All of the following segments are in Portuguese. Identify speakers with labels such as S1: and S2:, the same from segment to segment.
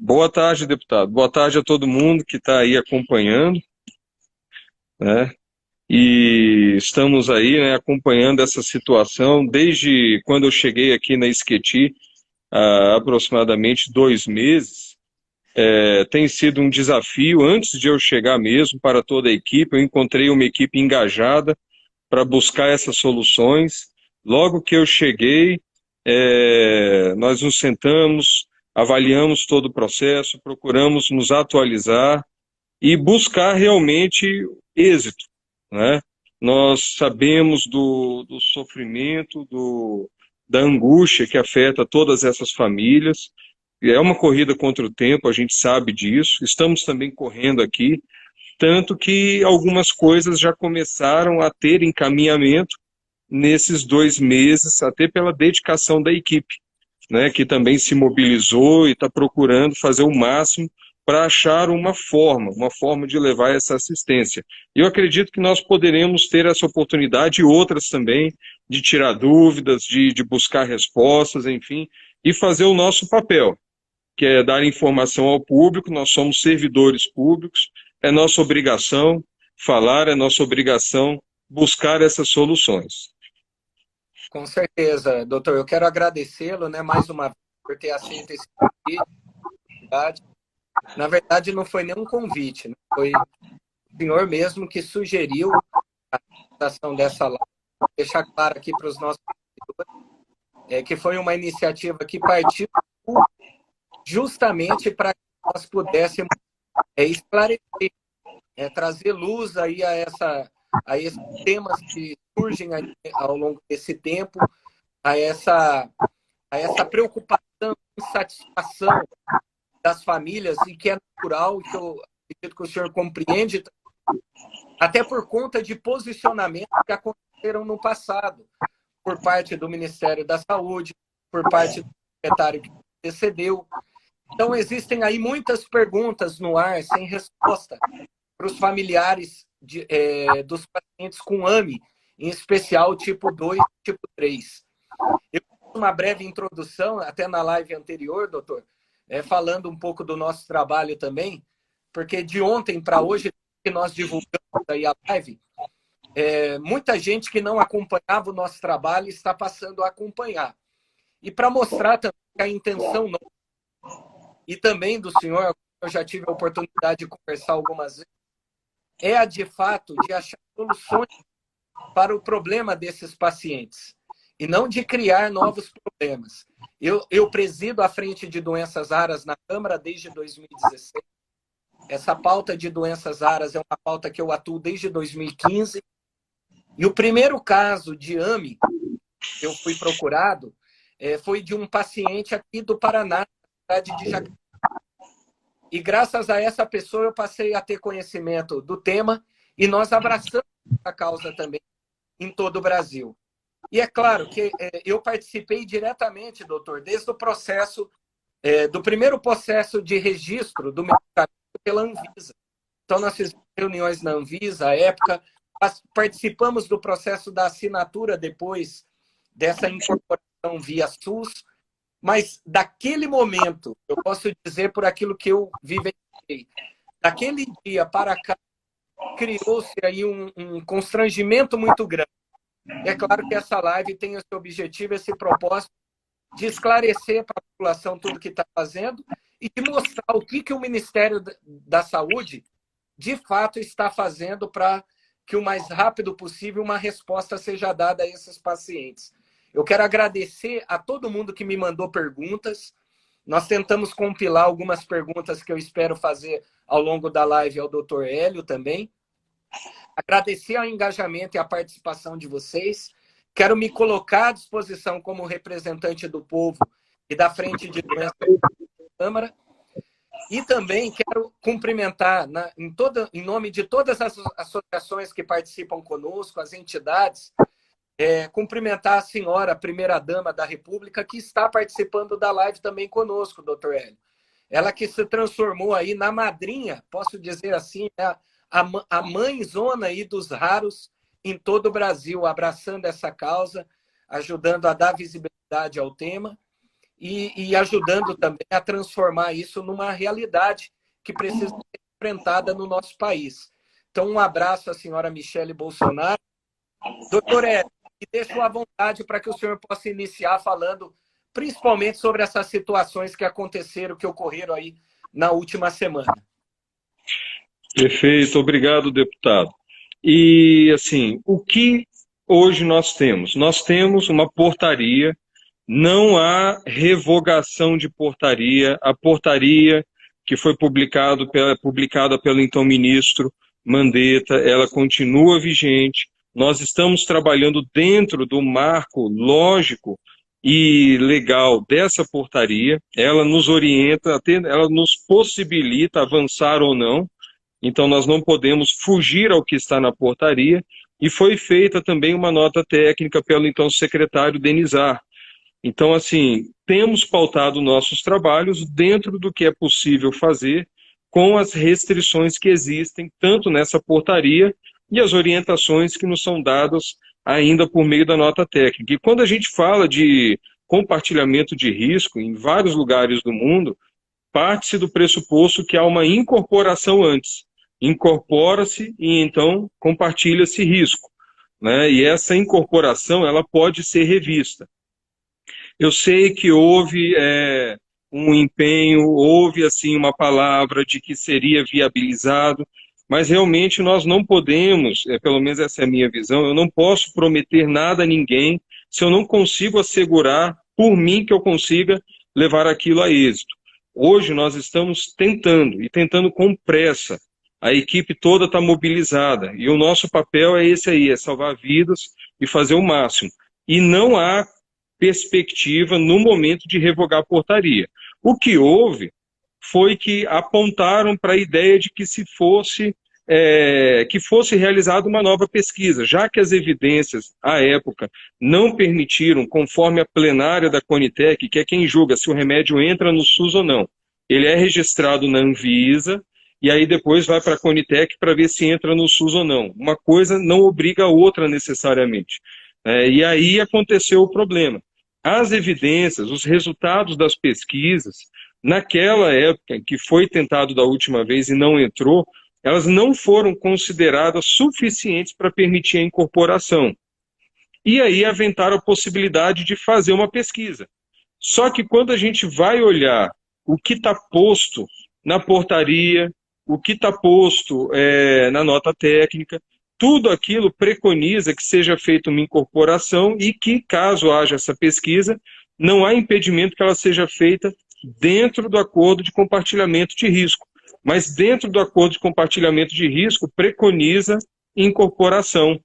S1: Boa tarde, deputado. Boa tarde a todo mundo que está aí acompanhando, né? E estamos aí, né, acompanhando essa situação desde quando eu cheguei aqui na Esqueti, há aproximadamente 2 meses. Tem sido um desafio, antes de eu chegar mesmo, para toda a equipe. Eu encontrei uma equipe engajada para buscar essas soluções. Logo que eu cheguei, nós nos sentamos, avaliamos todo o processo, procuramos nos atualizar e buscar realmente êxito, né? Nós sabemos do sofrimento, da angústia que afeta todas essas famílias. É uma corrida contra o tempo, a gente sabe disso. Estamos também correndo aqui, tanto que algumas coisas já começaram a ter encaminhamento nesses 2 meses, até pela dedicação da equipe, né, que também se mobilizou e está procurando fazer o máximo para achar uma forma de levar essa assistência. Eu acredito que nós poderemos ter essa oportunidade e outras também, de tirar dúvidas, de buscar respostas, enfim, e fazer o nosso papel, que é dar informação ao público. Nós somos servidores públicos, é nossa obrigação falar, é nossa obrigação buscar essas soluções.
S2: Com certeza, doutor. Eu quero agradecê-lo, né, mais uma vez por ter aceito esse convite. Na verdade, não foi nenhum convite, né? Foi o senhor mesmo que sugeriu a realização dessa live. Vou deixar claro aqui para os nossos seguidores, que foi uma iniciativa que partiu justamente para que nós pudéssemos esclarecer, trazer luz aí a esses temas que surgem aí ao longo desse tempo, a essa preocupação, insatisfação das famílias, e que é natural, que eu acredito que o senhor compreende, até por conta de posicionamentos que aconteceram no passado, por parte do Ministério da Saúde, por parte do secretário que antecedeu. Então, existem aí muitas perguntas no ar, sem resposta, para os familiares dos pacientes com AME, em especial tipo 2 e tipo 3. Eu fiz uma breve introdução, até na live anterior, doutor, falando um pouco do nosso trabalho também, porque de ontem para hoje, que nós divulgamos aí a live, muita gente que não acompanhava o nosso trabalho está passando a acompanhar. E para mostrar também que a intenção e também do senhor, eu já tive a oportunidade de conversar algumas vezes, de fato, de achar soluções para o problema desses pacientes e não de criar novos problemas. Eu presido a frente de doenças raras na Câmara desde 2016. Essa pauta de doenças raras é uma pauta que eu atuo desde 2015. E o primeiro caso de AME que eu fui procurado foi de um paciente aqui do Paraná, na cidade de Jacareí. E graças a essa pessoa eu passei a ter conhecimento do tema e nós abraçamos a causa também em todo o Brasil. E é claro que eu participei diretamente, doutor, desde o processo, do primeiro processo de registro do medicamento pela Anvisa. Então, nós fizemos reuniões na Anvisa, à época, participamos do processo da assinatura depois dessa incorporação via SUS, mas daquele momento, eu posso dizer por aquilo que eu vivenciei, daquele dia para cá, criou-se aí um constrangimento muito grande. É claro que essa live tem esse objetivo, esse propósito de esclarecer para a população tudo o que está fazendo e de mostrar o que o Ministério da Saúde, de fato, está fazendo para que o mais rápido possível uma resposta seja dada a esses pacientes. Eu quero agradecer a todo mundo que me mandou perguntas. Nós tentamos compilar algumas perguntas que eu espero fazer ao longo da live ao Dr. Hélio também. Agradecer ao engajamento e a participação de vocês. Quero me colocar à disposição como representante do povo e da Frente de Doenças da Câmara. E também quero cumprimentar, em nome de todas as associações que participam conosco, as entidades, cumprimentar a senhora, a primeira-dama da República, que está participando da live também conosco, doutor Hélio. Ela que se transformou aí na madrinha, posso dizer assim, né? A mãezona aí dos raros em todo o Brasil, abraçando essa causa, ajudando a dar visibilidade ao tema. e ajudando também a transformar isso numa realidade que precisa ser enfrentada no nosso país. Então, um abraço à senhora Michele Bolsonaro. Doutor Hélio, e deixo à vontade para que o senhor possa iniciar falando principalmente sobre essas situações que aconteceram, que ocorreram aí na última semana.
S1: Perfeito, obrigado, deputado. E, assim, o que hoje nós temos? Nós temos uma portaria, não há revogação de portaria. A portaria que foi publicada pelo então ministro Mandetta, ela continua vigente. Nós estamos trabalhando dentro do marco lógico e legal dessa portaria. Ela nos orienta, ela nos possibilita avançar ou não. Então, nós não podemos fugir ao que está na portaria, e foi feita também uma nota técnica pelo então secretário Denizar. Então, assim, temos pautado nossos trabalhos dentro do que é possível fazer com as restrições que existem, tanto nessa portaria e as orientações que nos são dadas ainda por meio da nota técnica. E quando a gente fala de compartilhamento de risco em vários lugares do mundo, parte-se do pressuposto que há uma incorporação antes. Incorpora-se e então compartilha-se risco, né? E essa incorporação ela pode ser revista. Eu sei que houve um empenho, houve assim uma palavra de que seria viabilizado, mas realmente nós não podemos, pelo menos essa é a minha visão, eu não posso prometer nada a ninguém se eu não consigo assegurar por mim que eu consiga levar aquilo a êxito. Hoje nós estamos tentando, e tentando com pressa. A equipe toda está mobilizada, e o nosso papel é esse aí, é salvar vidas e fazer o máximo. E não há perspectiva no momento de revogar a portaria. O que houve foi que apontaram para a ideia de que fosse realizada uma nova pesquisa, já que as evidências, à época, não permitiram, conforme a plenária da Conitec, que é quem julga se o remédio entra no SUS ou não. Ele é registrado na Anvisa, e aí depois vai para a Conitec para ver se entra no SUS ou não. Uma coisa não obriga a outra necessariamente. E aí aconteceu o problema. As evidências, os resultados das pesquisas, naquela época que foi tentado da última vez e não entrou, elas não foram consideradas suficientes para permitir a incorporação. E aí aventaram a possibilidade de fazer uma pesquisa. Só que quando a gente vai olhar o que está posto na portaria, o que está posto na nota técnica, tudo aquilo preconiza que seja feita uma incorporação e que, caso haja essa pesquisa, não há impedimento que ela seja feita dentro do acordo de compartilhamento de risco. Mas dentro do acordo de compartilhamento de risco, preconiza incorporação,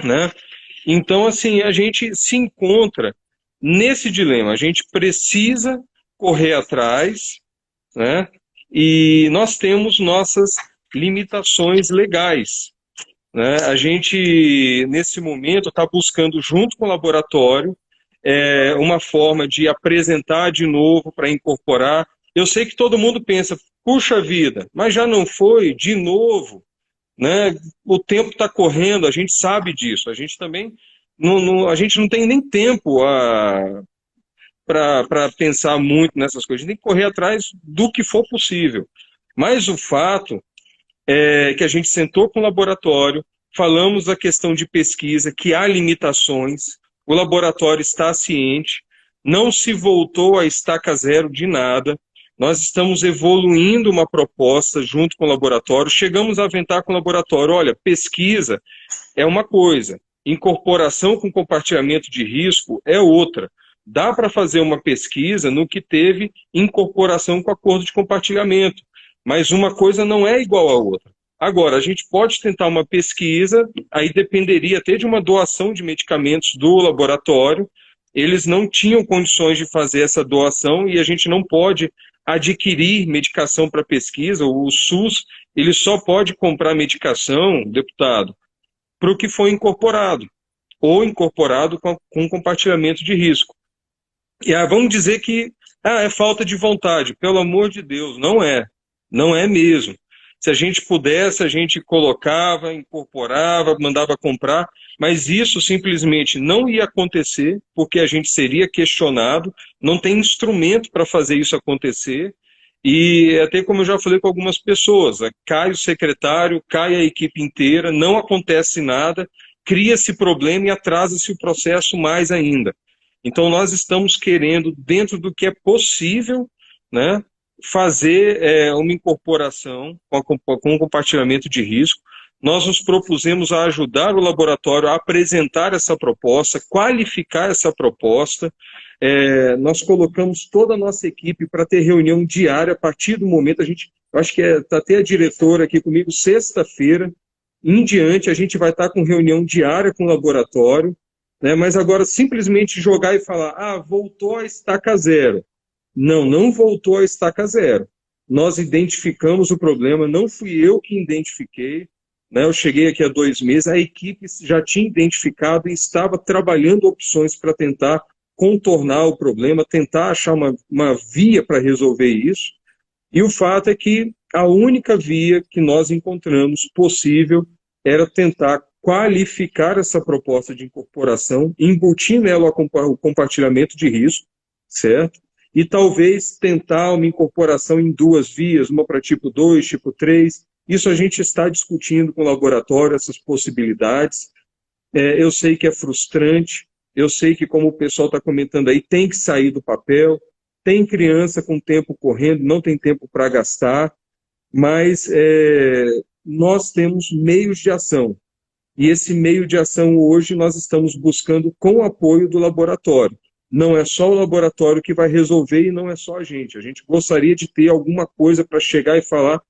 S1: né? Então, assim, a gente se encontra nesse dilema. A gente precisa correr atrás, né? E nós temos nossas limitações legais, né? A gente, nesse momento, está buscando, junto com o laboratório, uma forma de apresentar de novo para incorporar. Eu sei que todo mundo pensa, puxa vida, mas já não foi de novo, né? O tempo está correndo, a gente sabe disso, a gente também a gente não tem nem tempo para pensar muito nessas coisas, a gente tem que correr atrás do que for possível. Mas o fato é que a gente sentou com o laboratório, falamos da questão de pesquisa, que há limitações, o laboratório está ciente, não se voltou à estaca zero de nada, nós estamos evoluindo uma proposta junto com o laboratório, chegamos a aventar com o laboratório, olha, pesquisa é uma coisa, incorporação com compartilhamento de risco é outra. Dá para fazer uma pesquisa no que teve incorporação com acordo de compartilhamento, mas uma coisa não é igual à outra. Agora, a gente pode tentar uma pesquisa, aí dependeria até de uma doação de medicamentos do laboratório, eles não tinham condições de fazer essa doação e a gente não pode adquirir medicação para pesquisa, o SUS, ele só pode comprar medicação, deputado, para o que foi incorporado, ou incorporado com compartilhamento de risco. E vamos dizer que é falta de vontade, pelo amor de Deus, não é mesmo. Se a gente pudesse, a gente colocava, incorporava, mandava comprar, mas isso simplesmente não ia acontecer, porque a gente seria questionado, não tem instrumento para fazer isso acontecer, e até como eu já falei com algumas pessoas, cai o secretário, cai a equipe inteira, não acontece nada, cria-se problema e atrasa-se o processo mais ainda. Então nós estamos querendo, dentro do que é possível, né, fazer uma incorporação com compartilhamento de risco. Nós nos propusemos a ajudar o laboratório a apresentar essa proposta, qualificar essa proposta. Nós colocamos toda a nossa equipe para ter reunião diária a partir do momento, eu acho que está até a diretora aqui comigo, sexta-feira em diante, a gente vai estar com reunião diária com o laboratório, né, mas agora simplesmente jogar e falar, voltou a estaca zero. Não, não voltou a estaca zero. Nós identificamos o problema, não fui eu que identifiquei, né? Eu cheguei aqui há 2 meses, a equipe já tinha identificado e estava trabalhando opções para tentar contornar o problema, tentar achar uma via para resolver isso. E o fato é que a única via que nós encontramos possível era tentar qualificar essa proposta de incorporação, embutir nela o compartilhamento de risco, certo? E talvez tentar uma incorporação em 2 vias, uma para tipo 2, tipo 3. Isso a gente está discutindo com o laboratório, essas possibilidades. Eu sei que é frustrante, eu sei que, como o pessoal está comentando aí, tem que sair do papel, tem criança com tempo correndo, não tem tempo para gastar, mas nós temos meios de ação. E esse meio de ação hoje nós estamos buscando com o apoio do laboratório. Não é só o laboratório que vai resolver e não é só a gente. A gente gostaria de ter alguma coisa para chegar e falar,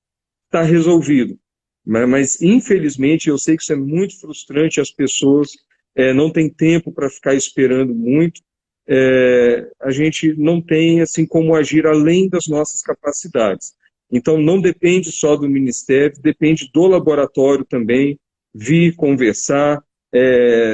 S1: está resolvido. Mas, infelizmente, eu sei que isso é muito frustrante, as pessoas não têm tempo para ficar esperando muito. A gente não tem assim como agir além das nossas capacidades. Então, não depende só do Ministério, depende do laboratório também, vir conversar,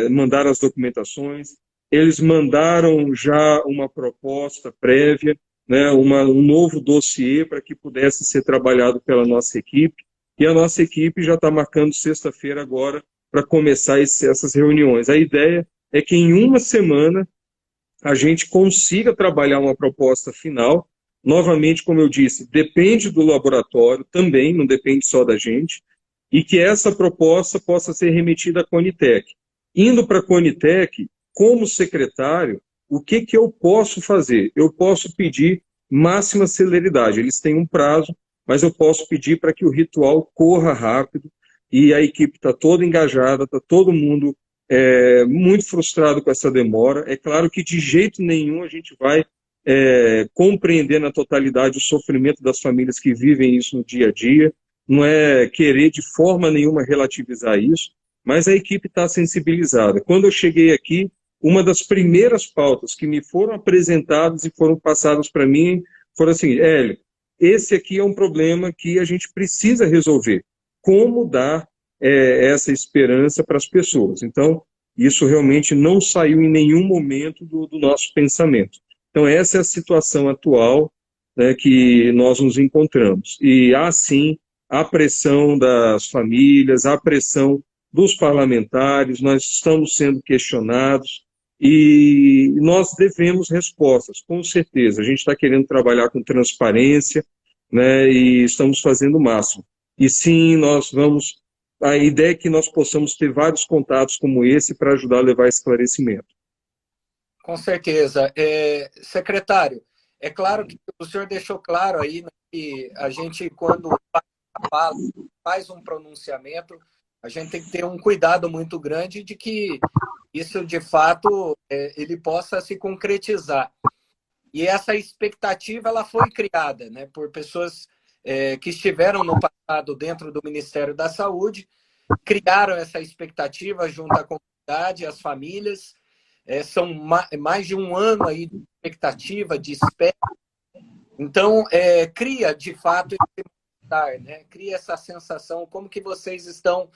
S1: mandar as documentações. Eles mandaram já uma proposta prévia, né, um novo dossiê para que pudesse ser trabalhado pela nossa equipe, e a nossa equipe já está marcando sexta-feira agora para começar essas reuniões. A ideia é que em uma semana a gente consiga trabalhar uma proposta final. Novamente, como eu disse, depende do laboratório também, não depende só da gente, e que essa proposta possa ser remetida à Conitec. Indo para a Conitec, como secretário, o que eu posso fazer? Eu posso pedir máxima celeridade. Eles têm um prazo, mas eu posso pedir para que o ritual corra rápido, e a equipe está toda engajada, está todo mundo muito frustrado com essa demora. É claro que de jeito nenhum a gente vai compreender na totalidade o sofrimento das famílias que vivem isso no dia a dia, não é querer de forma nenhuma relativizar isso, mas a equipe está sensibilizada. Quando eu cheguei aqui, uma das primeiras pautas que me foram apresentadas e foram passadas para mim foram assim, Hélio, esse aqui é um problema que a gente precisa resolver. Como dar essa esperança para as pessoas? Então, isso realmente não saiu em nenhum momento do nosso pensamento. Então, essa é a situação atual, né, que nós nos encontramos. E há, sim, a pressão das famílias, a pressão dos parlamentares, nós estamos sendo questionados e nós devemos respostas, com certeza. A gente está querendo trabalhar com transparência, né, e estamos fazendo o máximo. E sim, nós vamos... A ideia é que nós possamos ter vários contatos como esse para ajudar a levar esclarecimento.
S2: Com certeza. Secretário, é claro que o senhor deixou claro aí, né, que a gente, quando faz um pronunciamento, a gente tem que ter um cuidado muito grande de que isso, de fato, ele possa se concretizar. E essa expectativa ela foi criada, né, por pessoas que estiveram no passado dentro do Ministério da Saúde, criaram essa expectativa junto à comunidade, às famílias. São mais de um ano aí de expectativa, de espera. Então, cria, de fato, esse mal-estar, né? Cria essa sensação, como que vocês estão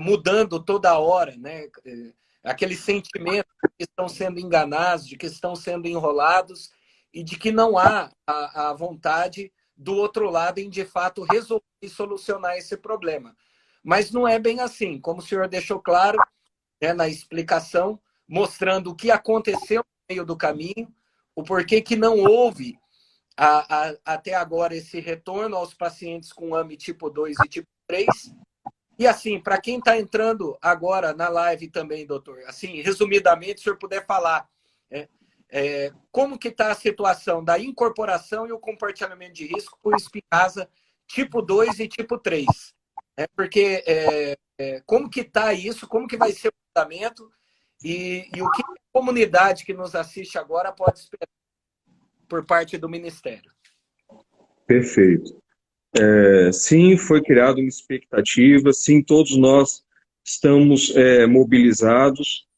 S2: mudando toda hora, né? Aquele sentimento de que estão sendo enganados, de que estão sendo enrolados e de que não há a vontade do outro lado em, de fato, resolver e solucionar esse problema. Mas não é bem assim, como o senhor deixou claro, né, na explicação, mostrando o que aconteceu no meio do caminho, o porquê que não houve até agora esse retorno aos pacientes com AME tipo 2 e tipo 3. E assim, para quem está entrando agora na live também, doutor, assim, resumidamente, se o senhor puder falar como que está a situação da incorporação e o compartilhamento de risco por espinhaza tipo 2 e tipo 3. Porque como que está isso, como que vai ser o tratamento e o que a comunidade que nos assiste agora pode esperar por parte do Ministério.
S1: Perfeito. Sim, foi criada uma expectativa, sim, todos nós estamos mobilizados.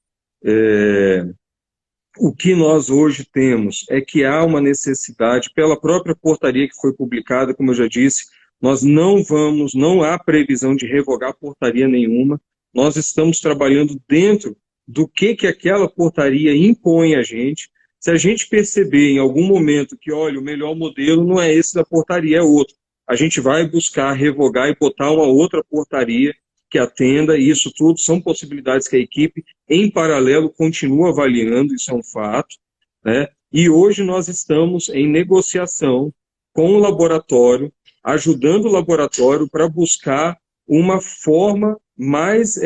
S1: O que nós hoje temos é que há uma necessidade, pela própria portaria que foi publicada, como eu já disse, nós não há previsão de revogar portaria nenhuma, nós estamos trabalhando dentro do que aquela portaria impõe a gente. Se a gente perceber em algum momento que, olha, o melhor modelo não é esse da portaria, é outro, a gente vai buscar revogar e botar uma outra portaria que atenda, e isso tudo são possibilidades que a equipe, em paralelo, continua avaliando, isso é um fato, né? E hoje nós estamos em negociação com o laboratório, ajudando o laboratório para buscar uma forma mais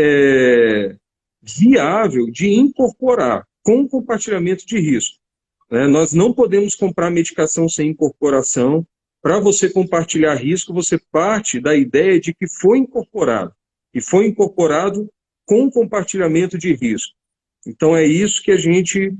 S1: viável de incorporar com compartilhamento de risco. Nós não podemos comprar medicação sem incorporação. Para você compartilhar risco, você parte da ideia de que foi incorporado. E foi incorporado com compartilhamento de risco. Então, é isso que a gente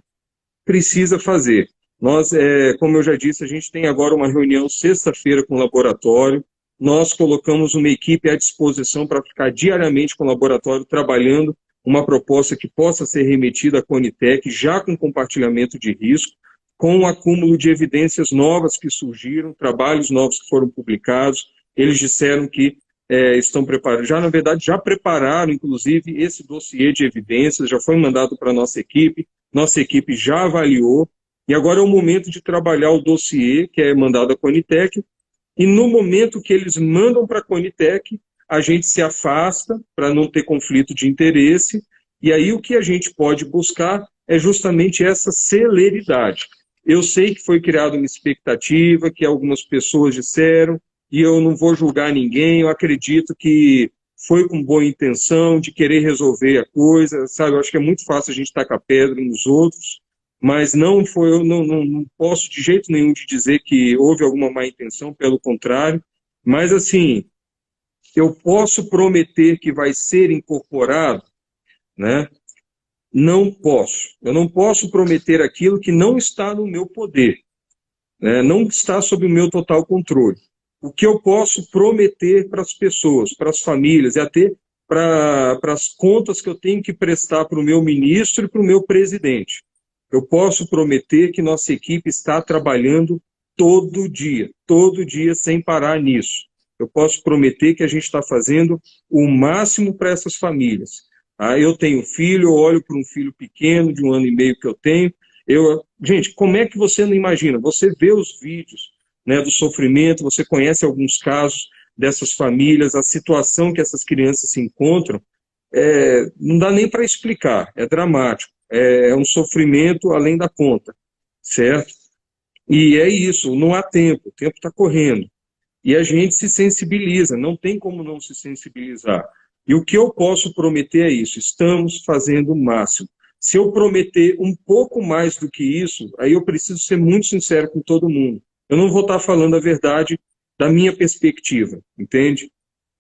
S1: precisa fazer. Nós, como eu já disse, a gente tem agora uma reunião sexta-feira com o laboratório. Nós colocamos uma equipe à disposição para ficar diariamente com o laboratório trabalhando uma proposta que possa ser remetida à Conitec, já com compartilhamento de risco, com o acúmulo de evidências novas que surgiram, trabalhos novos que foram publicados. Eles disseram que estão preparados, na verdade, já prepararam, inclusive, esse dossiê de evidências, já foi mandado para a nossa equipe já avaliou, e agora é o momento de trabalhar o dossiê, que é mandado à Conitec, e no momento que eles mandam para a Conitec, a gente se afasta para não ter conflito de interesse, e aí o que a gente pode buscar é justamente essa celeridade. Eu sei que foi criada uma expectativa, que algumas pessoas disseram, e eu não vou julgar ninguém, eu acredito que foi com boa intenção de querer resolver a coisa, sabe? Eu acho que é muito fácil a gente tacar pedra nos outros, mas não foi, eu não posso de jeito nenhum de dizer que houve alguma má intenção, pelo contrário, mas assim, eu posso prometer que vai ser incorporado, né? Não posso. Eu não posso prometer aquilo que não está no meu poder, né? Não está sob o meu total controle. O que eu posso prometer para as pessoas, para as famílias, e até para as contas que eu tenho que prestar para o meu ministro e para o meu presidente. Eu posso prometer que nossa equipe está trabalhando todo dia sem parar nisso. Eu posso prometer que a gente está fazendo o máximo para essas famílias. Eu tenho filho, eu olho para um filho pequeno, de 1 ano e meio que eu tenho. Gente, como é que você não imagina? Você vê os vídeos, né, do sofrimento, você conhece alguns casos dessas famílias, a situação que essas crianças se encontram, não dá nem para explicar, é dramático, é um sofrimento além da conta, certo? E é isso, não há tempo, o tempo está correndo. E a gente se sensibiliza, não tem como não se sensibilizar. E o que eu posso prometer é isso, estamos fazendo o máximo. Se eu prometer um pouco mais do que isso, aí eu preciso ser muito sincero com todo mundo. Eu não vou estar falando a verdade da minha perspectiva, entende?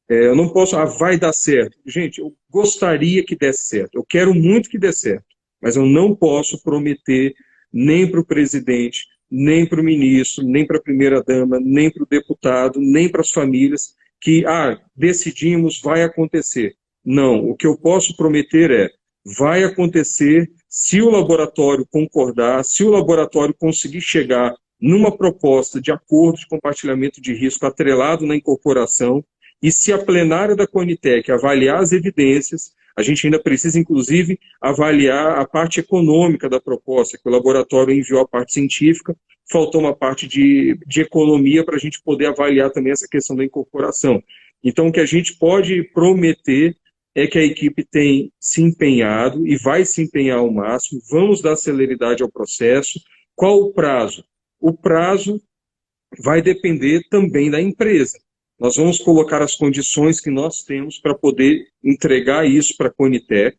S1: Eu não posso, vai dar certo. Gente, eu gostaria que desse certo, eu quero muito que dê certo, mas eu não posso prometer nem para o presidente, nem para o ministro, nem para a primeira-dama, nem para o deputado, nem para as famílias, que, decidimos, vai acontecer. Não, o que eu posso prometer vai acontecer se o laboratório concordar, se o laboratório conseguir chegar numa proposta de acordo de compartilhamento de risco atrelado na incorporação, e se a plenária da Conitec avaliar as evidências, a gente ainda precisa, inclusive, avaliar a parte econômica da proposta, que o laboratório enviou a parte científica, faltou uma parte de economia para a gente poder avaliar também essa questão da incorporação. Então, o que a gente pode prometer é que a equipe tem se empenhado e vai se empenhar ao máximo, vamos dar celeridade ao processo. Qual o prazo? O prazo vai depender também da empresa. Nós vamos colocar as condições que nós temos para poder entregar isso para a Conitec,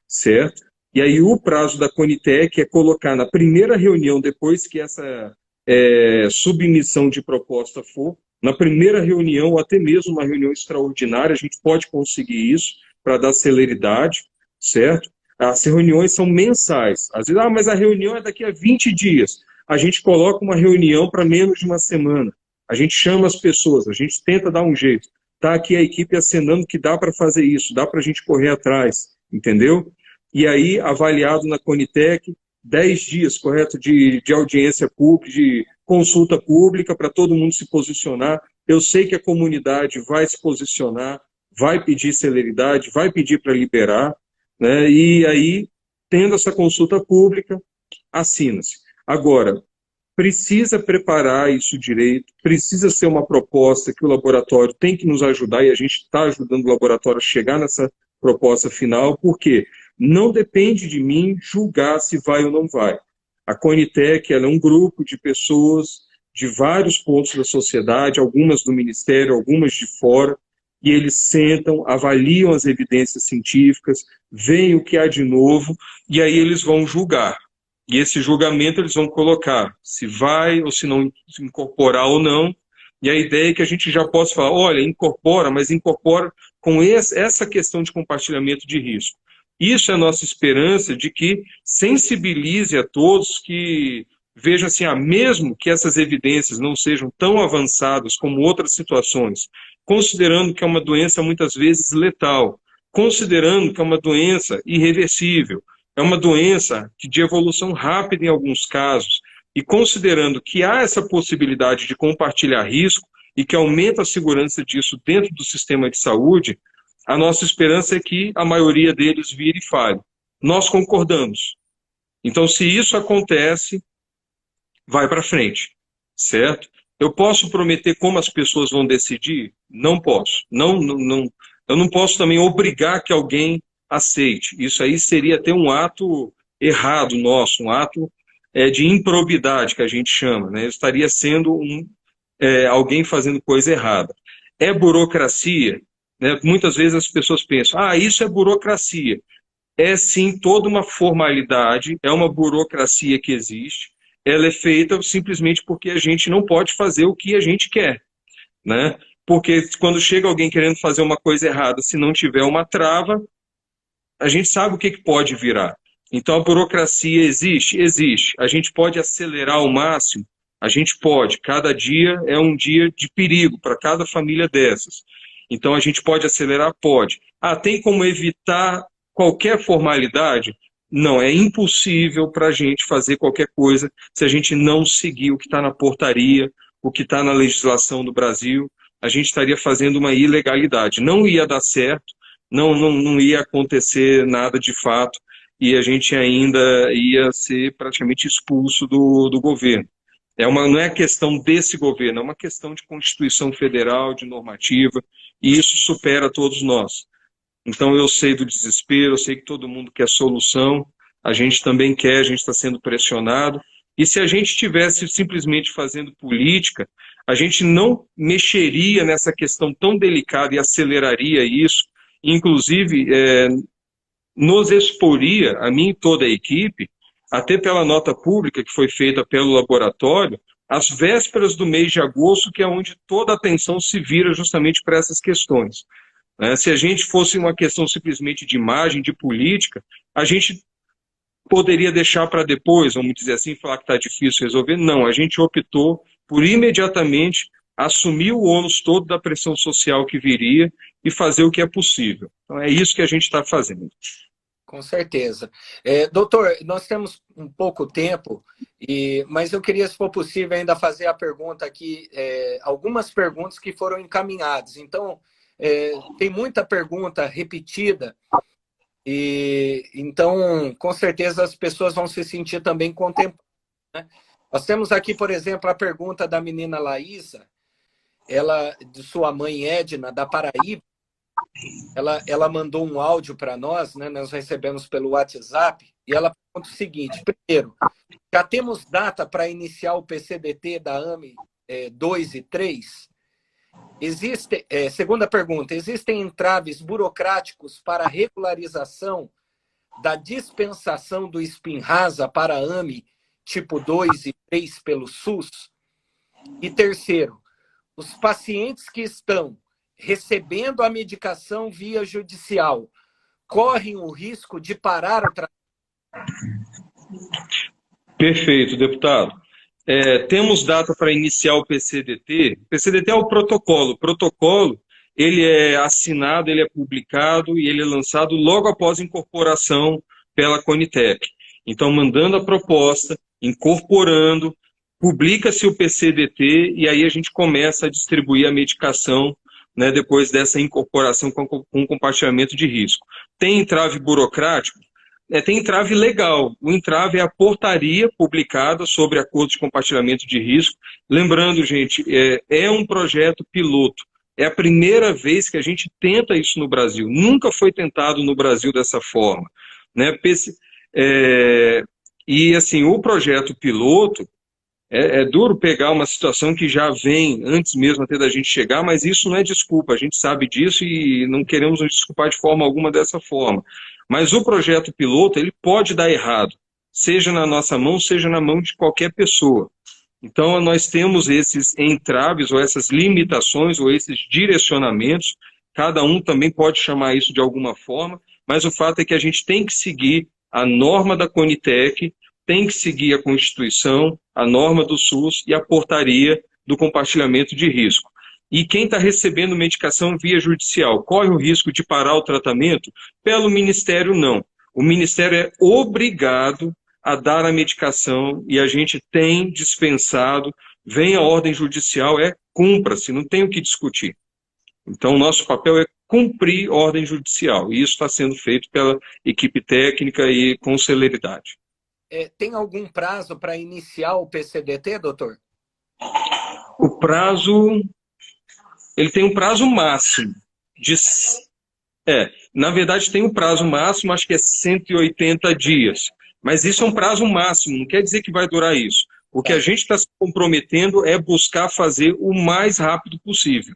S1: certo? E aí o prazo da Conitec é colocar na primeira reunião, depois que essa submissão de proposta for, na primeira reunião, ou até mesmo uma reunião extraordinária, a gente pode conseguir isso para dar celeridade, certo? As reuniões são mensais. Às vezes, mas a reunião é daqui a 20 dias. A gente coloca uma reunião para menos de uma semana. A gente chama as pessoas, a gente tenta dar um jeito. Está aqui a equipe acenando que dá para fazer isso, dá para a gente correr atrás, entendeu? E aí, avaliado na Conitec, 10 dias, correto, de audiência pública, de consulta pública, para todo mundo se posicionar. Eu sei que a comunidade vai se posicionar, vai pedir celeridade, vai pedir para liberar, né? E aí, tendo essa consulta pública, assina-se. Agora, precisa preparar isso direito, precisa ser uma proposta que o laboratório tem que nos ajudar, e a gente está ajudando o laboratório a chegar nessa proposta final, porque não depende de mim julgar se vai ou não vai. A Conitec ela é um grupo de pessoas de vários pontos da sociedade, algumas do Ministério, algumas de fora, e eles sentam, avaliam as evidências científicas, veem o que há de novo, e aí eles vão julgar. E esse julgamento eles vão colocar se vai ou se não se incorporar ou não. E a ideia é que a gente já possa falar, olha, incorpora, mas incorpora com essa questão de compartilhamento de risco. Isso é a nossa esperança de que sensibilize a todos, que vejam assim, mesmo que essas evidências não sejam tão avançadas como outras situações, considerando que é uma doença muitas vezes letal, considerando que é uma doença irreversível, é uma doença de evolução rápida em alguns casos, e considerando que há essa possibilidade de compartilhar risco e que aumenta a segurança disso dentro do sistema de saúde, a nossa esperança é que a maioria deles vire e fale. Nós concordamos. Então, se isso acontece, vai para frente, certo? Eu posso prometer como as pessoas vão decidir? Não posso. Eu não posso também obrigar que alguém aceite. Isso aí seria até um ato errado nosso, um ato de improbidade, que a gente chama, né? Eu estaria sendo alguém fazendo coisa errada. É burocracia? Né? Muitas vezes as pessoas pensam, isso é burocracia. É sim toda uma formalidade, é uma burocracia que existe, ela é feita simplesmente porque a gente não pode fazer o que a gente quer, né? Porque quando chega alguém querendo fazer uma coisa errada, se não tiver uma trava, a gente sabe o que pode virar. Então a burocracia existe? Existe. A gente pode acelerar ao máximo? A gente pode. Cada dia é um dia de perigo para cada família dessas. Então a gente pode acelerar? Pode. Tem como evitar qualquer formalidade? Não, é impossível para a gente fazer qualquer coisa se a gente não seguir o que está na portaria, o que está na legislação do Brasil. A gente estaria fazendo uma ilegalidade. Não ia dar certo, não ia acontecer nada de fato, e a gente ainda ia ser praticamente expulso do governo. Não é questão desse governo, é uma questão de Constituição Federal, de normativa, e isso supera todos nós. Então eu sei do desespero, eu sei que todo mundo quer solução, a gente também quer, a gente está sendo pressionado, e se a gente estivesse simplesmente fazendo política, a gente não mexeria nessa questão tão delicada e aceleraria isso, inclusive nos exporia, a mim e toda a equipe, até pela nota pública que foi feita pelo laboratório, às vésperas do mês de agosto, que é onde toda a atenção se vira justamente para essas questões. Se a gente fosse uma questão simplesmente de imagem, de política, a gente poderia deixar para depois, vamos dizer assim, falar que está difícil resolver. Não, a gente optou por imediatamente assumir o ônus todo da pressão social que viria e fazer o que é possível. Então é isso que a gente está fazendo.
S2: Com certeza. Doutor, nós temos um pouco tempo, mas eu queria, se for possível, ainda fazer a pergunta aqui, algumas perguntas que foram encaminhadas. Então, tem muita pergunta repetida, então, com certeza, as pessoas vão se sentir também contempladas, né? Nós temos aqui, por exemplo, a pergunta da menina Laísa, ela, de sua mãe Edna, da Paraíba. Ela mandou um áudio para nós, né? Nós recebemos pelo WhatsApp, e ela pergunta o seguinte: primeiro, já temos data para iniciar o PCDT da AME 2 e 3? Segunda pergunta, existem entraves burocráticos para a regularização da dispensação do Spinraza para a AME tipo 2 e 3 pelo SUS? E terceiro, os pacientes que estão recebendo a medicação via judicial correm o risco de parar o tratamento?
S1: Perfeito, deputado. Temos data para iniciar o PCDT. O PCDT é o protocolo. O protocolo, ele é assinado, ele é publicado e ele é lançado logo após a incorporação pela Conitec. Então, mandando a proposta, incorporando, publica-se o PCDT e aí a gente começa a distribuir a medicação, né, depois dessa incorporação com compartilhamento de risco. Tem entrave burocrático? Tem entrave legal. O entrave é a portaria publicada sobre acordo de compartilhamento de risco. Lembrando, gente, é um projeto piloto. É a primeira vez que a gente tenta isso no Brasil. Nunca foi tentado no Brasil dessa forma, né? E assim, o projeto piloto, é duro pegar uma situação que já vem antes mesmo até da gente chegar, mas isso não é desculpa, a gente sabe disso e não queremos nos desculpar de forma alguma dessa forma. Mas o projeto piloto, ele pode dar errado, seja na nossa mão, seja na mão de qualquer pessoa. Então, nós temos esses entraves, ou essas limitações, ou esses direcionamentos, cada um também pode chamar isso de alguma forma, mas o fato é que a gente tem que seguir a norma da Conitec, tem que seguir a Constituição, a norma do SUS e a portaria do compartilhamento de risco. E quem está recebendo medicação via judicial, corre o risco de parar o tratamento? Pelo Ministério, não. O Ministério é obrigado a dar a medicação e a gente tem dispensado, vem a ordem judicial, cumpra-se, não tem o que discutir. Então, o nosso papel é cumprir ordem judicial, e isso está sendo feito pela equipe técnica e com celeridade.
S2: Tem algum prazo para iniciar o PCDT, doutor?
S1: O prazo, ele tem um prazo máximo. Na verdade tem um prazo máximo, acho que é 180 dias. Mas isso é um prazo máximo, não quer dizer que vai durar isso. O que a gente está se comprometendo é buscar fazer o mais rápido possível,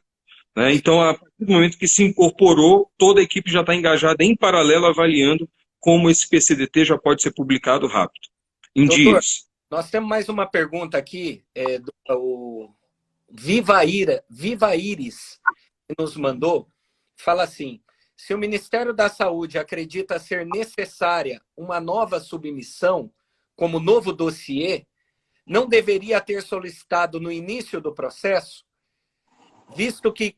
S1: né? Então, a partir do momento que se incorporou, toda a equipe já está engajada em paralelo, avaliando como esse PCDT já pode ser publicado rápido, em
S2: doutor,
S1: dias.
S2: Nós temos mais uma pergunta aqui, do Viva Iris, que nos mandou, fala assim: se o Ministério da Saúde acredita ser necessária uma nova submissão, como novo dossiê, não deveria ter solicitado no início do processo, visto que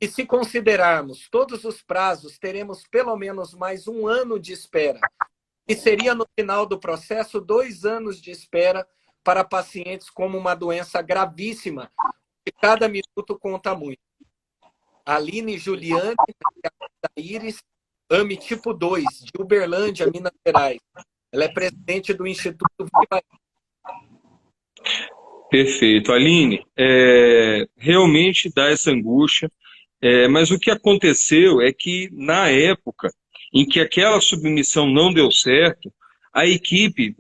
S2: se considerarmos todos os prazos, teremos pelo menos mais 1 ano de espera, e seria no final do processo 2 anos de espera para pacientes com uma doença gravíssima, e cada minuto conta muito. Aline Juliane da Iris, AME tipo 2, de Uberlândia, Minas Gerais. Ela é presidente do Instituto Viva.
S1: Perfeito. Aline, realmente dá essa angústia, mas o que aconteceu é que, na época em que aquela submissão não deu certo, a equipe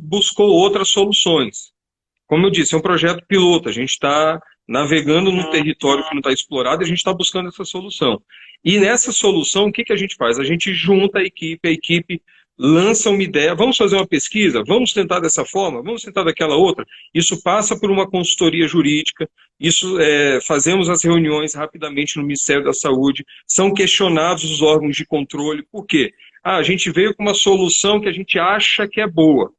S1: buscou outras soluções. Como eu disse, é um projeto piloto, a gente está navegando num território que não está explorado e a gente está buscando essa solução. E nessa solução, o que a gente faz? A gente junta a equipe lança uma ideia, vamos fazer uma pesquisa, vamos tentar dessa forma, vamos tentar daquela outra. Isso passa por uma consultoria jurídica, fazemos as reuniões rapidamente no Ministério da Saúde, são questionados os órgãos de controle. Por quê? A gente veio com uma solução que a gente acha que é boa.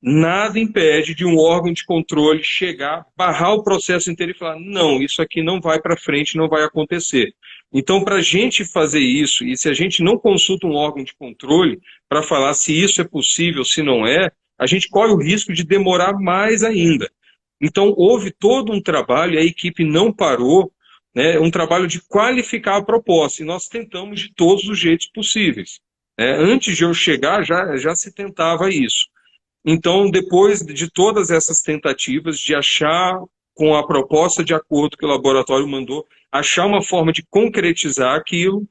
S1: Nada impede de um órgão de controle chegar, barrar o processo inteiro e falar: não, isso aqui não vai para frente, não vai acontecer. Então, para a gente fazer isso, e se a gente não consulta um órgão de controle para falar se isso é possível, se não é, a gente corre o risco de demorar mais ainda. Então, houve todo um trabalho, a equipe não parou, né, um trabalho de qualificar a proposta, e nós tentamos de todos os jeitos possíveis. Antes de eu chegar, já se tentava isso. Então, depois de todas essas tentativas de achar, com a proposta de acordo que o laboratório mandou, achar uma forma de concretizar aquilo,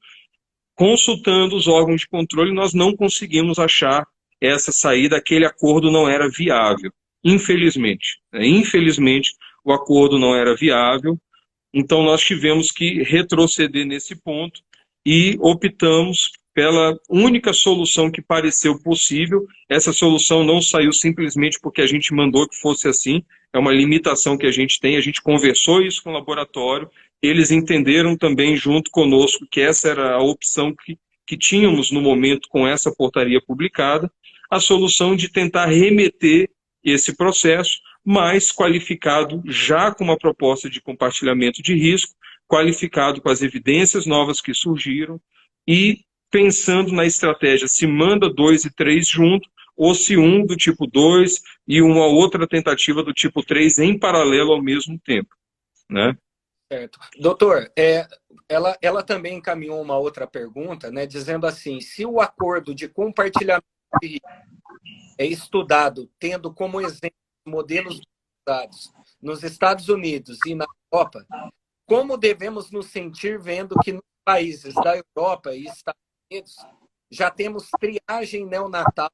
S1: consultando os órgãos de controle, nós não conseguimos achar essa saída, aquele acordo não era viável, infelizmente. Infelizmente, o acordo não era viável, então nós tivemos que retroceder nesse ponto e optamos pela única solução que pareceu possível. Essa solução não saiu simplesmente porque a gente mandou que fosse assim, é uma limitação que a gente tem, a gente conversou isso com o laboratório, eles entenderam também junto conosco que essa era a opção que tínhamos no momento com essa portaria publicada, a solução de tentar remeter esse processo, mas qualificado já com uma proposta de compartilhamento de risco, qualificado com as evidências novas que surgiram e pensando na estratégia se manda 2 e 3 junto, ou se um do tipo 2 e uma outra tentativa do tipo 3 em paralelo ao mesmo tempo, né?
S2: Certo. Doutor, ela também encaminhou uma outra pergunta, né, dizendo assim, se o acordo de compartilhamento de risco é estudado tendo como exemplo modelos usados nos Estados Unidos e na Europa, como devemos nos sentir vendo que nos países da Europa e Estados Unidos já temos triagem neonatal,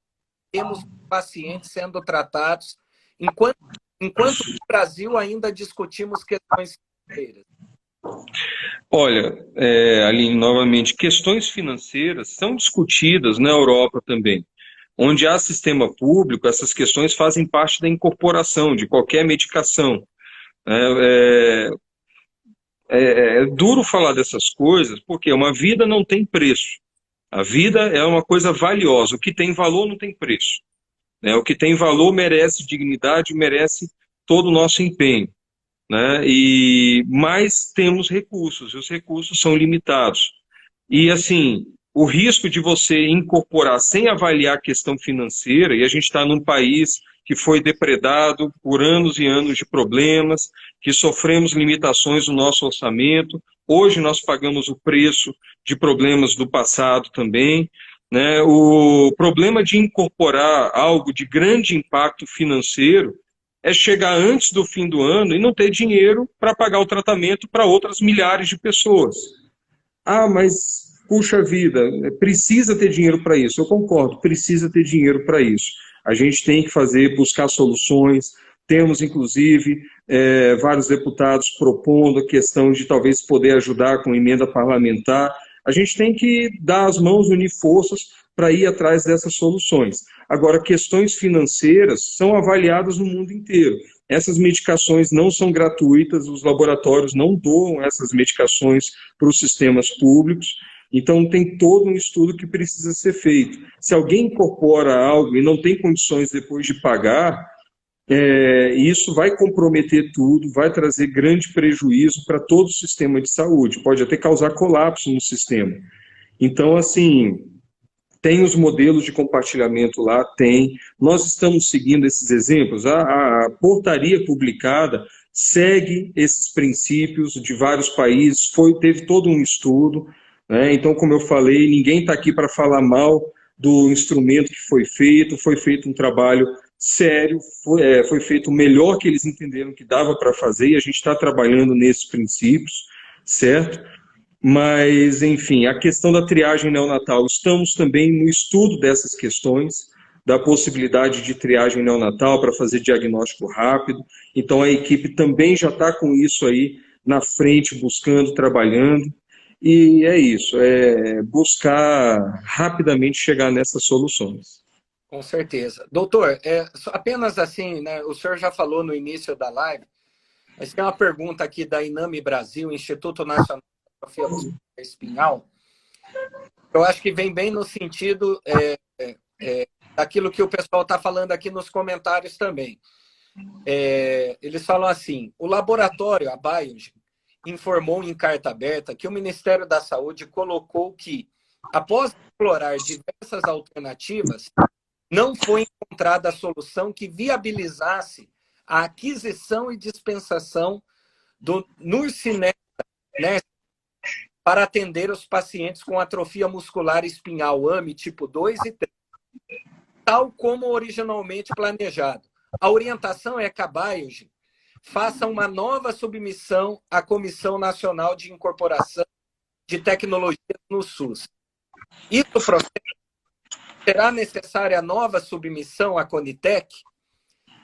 S2: temos pacientes sendo tratados, enquanto no Brasil ainda discutimos questões financeiras?
S1: Olha, Aline, novamente, questões financeiras são discutidas na Europa também. Onde há sistema público, essas questões fazem parte da incorporação de qualquer medicação. É duro falar dessas coisas, porque uma vida não tem preço. A vida é uma coisa valiosa. O que tem valor não tem preço. O que tem valor merece dignidade, merece todo o nosso empenho. Mas temos recursos, e os recursos são limitados. E, assim, o risco de você incorporar sem avaliar a questão financeira, e a gente está num país que foi depredado por anos e anos de problemas, que sofremos limitações no nosso orçamento, hoje nós pagamos o preço de problemas do passado também, né? O problema de incorporar algo de grande impacto financeiro é chegar antes do fim do ano e não ter dinheiro para pagar o tratamento para outras milhares de pessoas. Ah, mas, puxa vida, precisa ter dinheiro para isso. Eu concordo, precisa ter dinheiro para isso. A gente tem que buscar soluções. Temos, inclusive, vários deputados propondo a questão de talvez poder ajudar com emenda parlamentar. A gente tem que dar as mãos, unir forças para ir atrás dessas soluções. Agora, questões financeiras são avaliadas no mundo inteiro. Essas medicações não são gratuitas, os laboratórios não doam essas medicações para os sistemas públicos, então tem todo um estudo que precisa ser feito. Se alguém incorpora algo e não tem condições depois de pagar, isso vai comprometer tudo, vai trazer grande prejuízo para todo o sistema de saúde, pode até causar colapso no sistema. Então, assim, tem os modelos de compartilhamento lá, tem. Nós estamos seguindo esses exemplos. A portaria publicada segue esses princípios de vários países, teve todo um estudo, né? Então, como eu falei, ninguém está aqui para falar mal do instrumento que foi feito um trabalho sério, foi feito o melhor que eles entenderam que dava para fazer, e a gente está trabalhando nesses princípios, certo? Mas, enfim, a questão da triagem neonatal, estamos também no estudo dessas questões, da possibilidade de triagem neonatal para fazer diagnóstico rápido. Então, a equipe também já está com isso aí na frente, buscando, trabalhando. E é isso, buscar rapidamente chegar nessas soluções.
S2: Com certeza. Doutor, apenas assim, né, o senhor já falou no início da live, mas tem uma pergunta aqui da Iname Brasil, Instituto Nacional de Atrofia Muscular Espinhal. Eu acho que vem bem no sentido daquilo que o pessoal está falando aqui nos comentários também. Eles falam assim, o laboratório, a Biogen, informou em carta aberta que o Ministério da Saúde colocou que, após explorar diversas alternativas, não foi encontrada a solução que viabilizasse a aquisição e dispensação do Nursineta, né, para atender os pacientes com atrofia muscular espinhal AME tipo 2 e 3. tal como originalmente planejado. A orientação é que a Biogen faça uma nova submissão à Comissão Nacional de Incorporação de Tecnologias no SUS. Isso, processo, será necessária nova submissão à Conitec?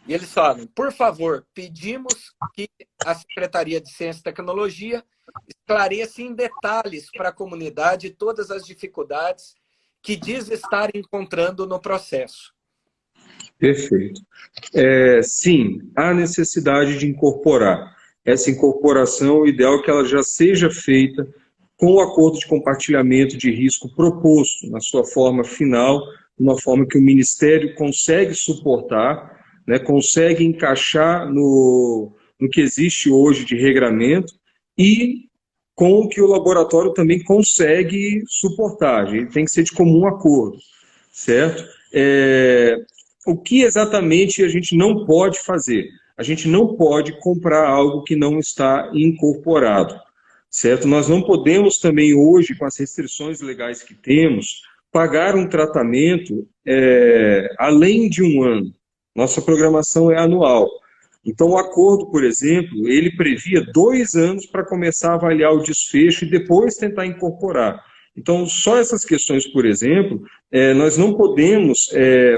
S2: E eles falam, por favor, pedimos que a Secretaria de Ciência e Tecnologia esclareça em detalhes para a comunidade todas as dificuldades que diz estar encontrando no processo.
S1: Perfeito. Sim, há necessidade de incorporar. Essa incorporação, o ideal é que ela já seja feita com o acordo de compartilhamento de risco proposto na sua forma final, uma forma que o Ministério consegue suportar, né, consegue encaixar no que existe hoje de regramento e com o que o laboratório também consegue suportar. Ele tem que ser de comum acordo, certo? O que exatamente a gente não pode fazer? A gente não pode comprar algo que não está incorporado, certo? Nós não podemos também hoje, com as restrições legais que temos, pagar um tratamento além de um ano. Nossa programação é anual. Então, o acordo, por exemplo, ele previa 2 anos para começar a avaliar o desfecho e depois tentar incorporar. Então, só essas questões, por exemplo, nós não podemos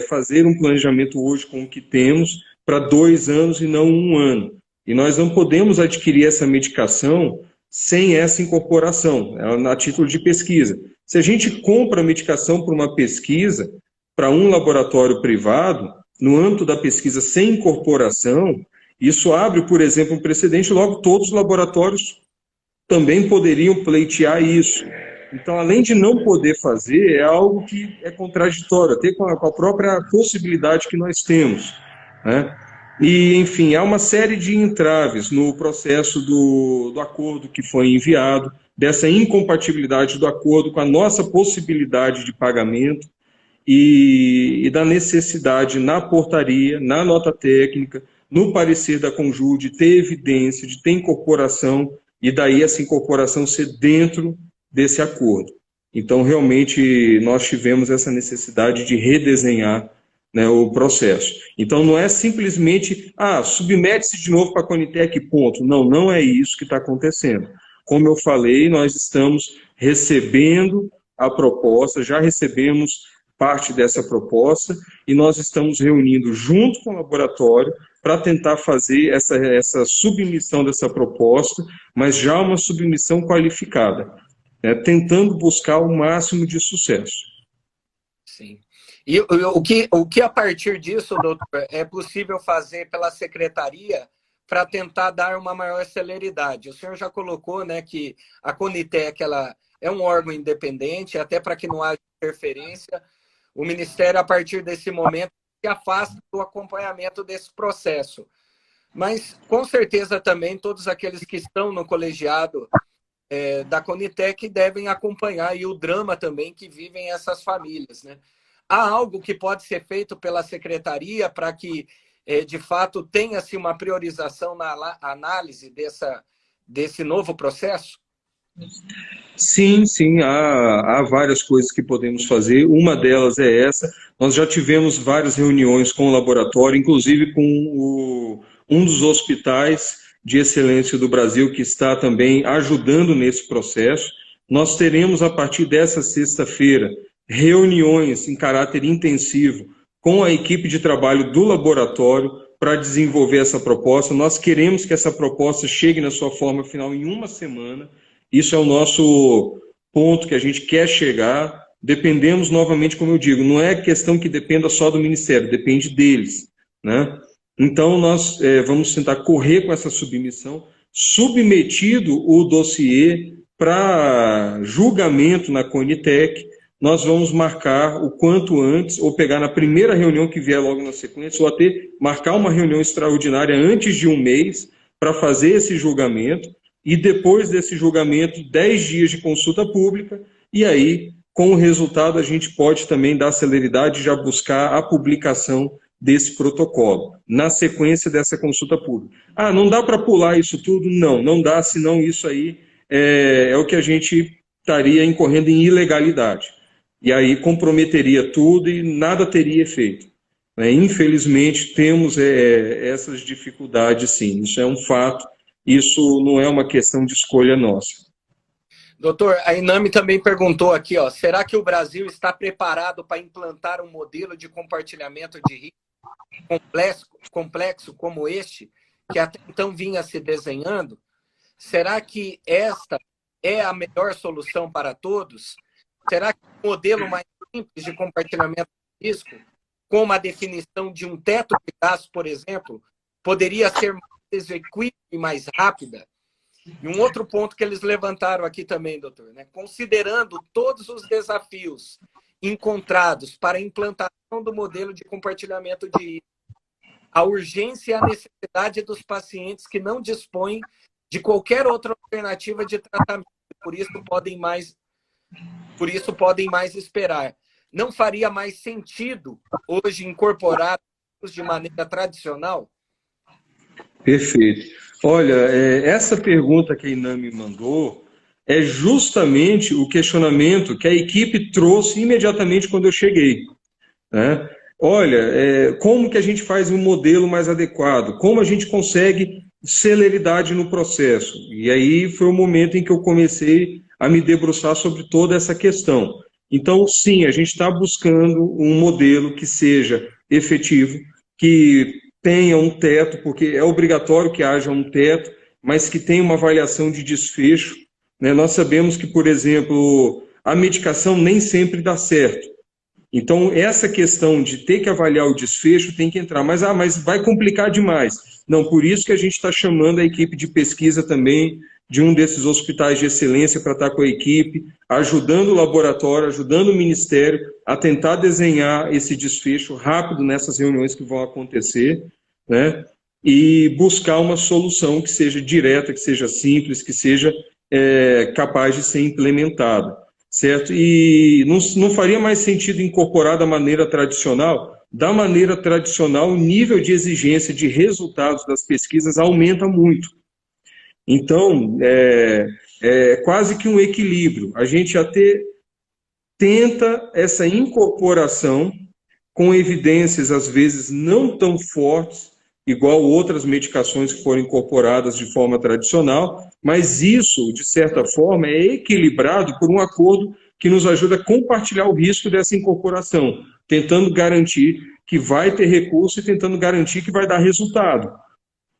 S1: fazer um planejamento hoje com o que temos para 2 anos e não 1 ano. E nós não podemos adquirir essa medicação sem essa incorporação, a título de pesquisa. Se a gente compra a medicação para uma pesquisa, para um laboratório privado, no âmbito da pesquisa sem incorporação, isso abre, por exemplo, um precedente, logo todos os laboratórios também poderiam pleitear isso. Então, além de não poder fazer, é algo que é contraditório, até com a própria possibilidade que nós temos, né? E, enfim, há uma série de entraves no processo do acordo que foi enviado, dessa incompatibilidade do acordo com a nossa possibilidade de pagamento e da necessidade na portaria, na nota técnica, no parecer da Conjur, de ter evidência, de ter incorporação, e daí essa incorporação ser dentro desse acordo. Então, realmente, nós tivemos essa necessidade de redesenhar, né, o processo. Então, não é simplesmente, submete-se de novo para a Conitec, ponto. Não, não é isso que está acontecendo. Como eu falei, nós estamos recebendo a proposta, já recebemos parte dessa proposta, e nós estamos reunindo junto com o laboratório para tentar fazer essa submissão dessa proposta, mas já uma submissão qualificada, né, tentando buscar o máximo de sucesso.
S2: Sim. E o que a partir disso, doutor, é possível fazer pela secretaria para tentar dar uma maior celeridade? O senhor já colocou, né, que a Conitec ela é um órgão independente, até para que não haja interferência. O Ministério, a partir desse momento, se afasta do acompanhamento desse processo. Mas, com certeza, também todos aqueles que estão no colegiado da Conitec devem acompanhar e o drama também que vivem essas famílias, né? Há algo que pode ser feito pela secretaria para que, de fato, tenha-se uma priorização na análise desse novo processo?
S1: Sim, sim, há várias coisas que podemos fazer. Uma delas é essa. Nós já tivemos várias reuniões com o laboratório, inclusive com um dos hospitais de excelência do Brasil, que está também ajudando nesse processo. Nós teremos, a partir dessa sexta-feira, reuniões em caráter intensivo com a equipe de trabalho do laboratório para desenvolver essa proposta. Nós queremos que essa proposta chegue na sua forma final em 1 semana. Isso é o nosso ponto que a gente quer chegar. Dependemos, novamente, como eu digo, não é questão que dependa só do Ministério, depende deles, né? Então, nós vamos tentar correr com essa submissão, submetido o dossiê para julgamento na Conitec. Nós vamos marcar o quanto antes, ou pegar na primeira reunião que vier logo na sequência, ou até marcar uma reunião extraordinária antes de 1 mês para fazer esse julgamento. E depois desse julgamento, 10 dias de consulta pública, e aí, com o resultado, a gente pode também dar celeridade e já buscar a publicação desse protocolo, na sequência dessa consulta pública. Não dá para pular isso tudo? Não, não dá, senão isso aí é o que a gente estaria incorrendo em ilegalidade. e aí comprometeria tudo e nada teria efeito. Infelizmente, temos essas dificuldades, sim. Isso é um fato, isso não é uma questão de escolha nossa.
S2: Doutor, a Inami também perguntou aqui, ó, será que o Brasil está preparado para implantar um modelo de compartilhamento de risco complexo como este, que até então vinha se desenhando? Será que esta é a melhor solução para todos? Será que um modelo mais simples de compartilhamento de risco, como a definição de um teto de gasto, por exemplo, poderia ser mais execuível e mais rápida? E um outro ponto que eles levantaram aqui também, doutor, né? Considerando todos os desafios encontrados para a implantação do modelo de compartilhamento de risco, a urgência e a necessidade dos pacientes que não dispõem de qualquer outra alternativa de tratamento, por isso podem mais esperar. Não faria mais sentido hoje incorporar de maneira tradicional?
S1: Perfeito. Olha, essa pergunta que a Inami mandou é justamente o questionamento que a equipe trouxe imediatamente quando eu cheguei, né? Olha, como que a gente faz um modelo mais adequado? Como a gente consegue celeridade no processo? E aí foi o momento em que eu comecei a me debruçar sobre toda essa questão. Então, sim, a gente está buscando um modelo que seja efetivo, que tenha um teto, porque é obrigatório que haja um teto, mas que tenha uma avaliação de desfecho, né? Nós sabemos que, por exemplo, a medicação nem sempre dá certo. Então, essa questão de ter que avaliar o desfecho tem que entrar. Mas vai complicar demais. Não, por isso que a gente está chamando a equipe de pesquisa também de um desses hospitais de excelência para estar com a equipe, ajudando o laboratório, ajudando o Ministério a tentar desenhar esse desfecho rápido nessas reuniões que vão acontecer, né? E buscar uma solução que seja direta, que seja simples, que seja capaz de ser implementada. Certo? E não faria mais sentido incorporar da maneira tradicional? Da maneira tradicional, o nível de exigência de resultados das pesquisas aumenta muito. Então, é quase que um equilíbrio. A gente até tenta essa incorporação com evidências, às vezes, não tão fortes, igual outras medicações que foram incorporadas de forma tradicional, mas isso, de certa forma, é equilibrado por um acordo que nos ajuda a compartilhar o risco dessa incorporação, tentando garantir que vai ter recurso e tentando garantir que vai dar resultado.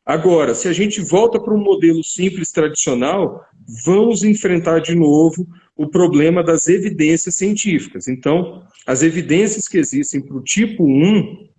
S1: Agora, se a gente volta para um modelo simples, tradicional, vamos enfrentar de novo o problema das evidências científicas. Então, as evidências que existem para o tipo 1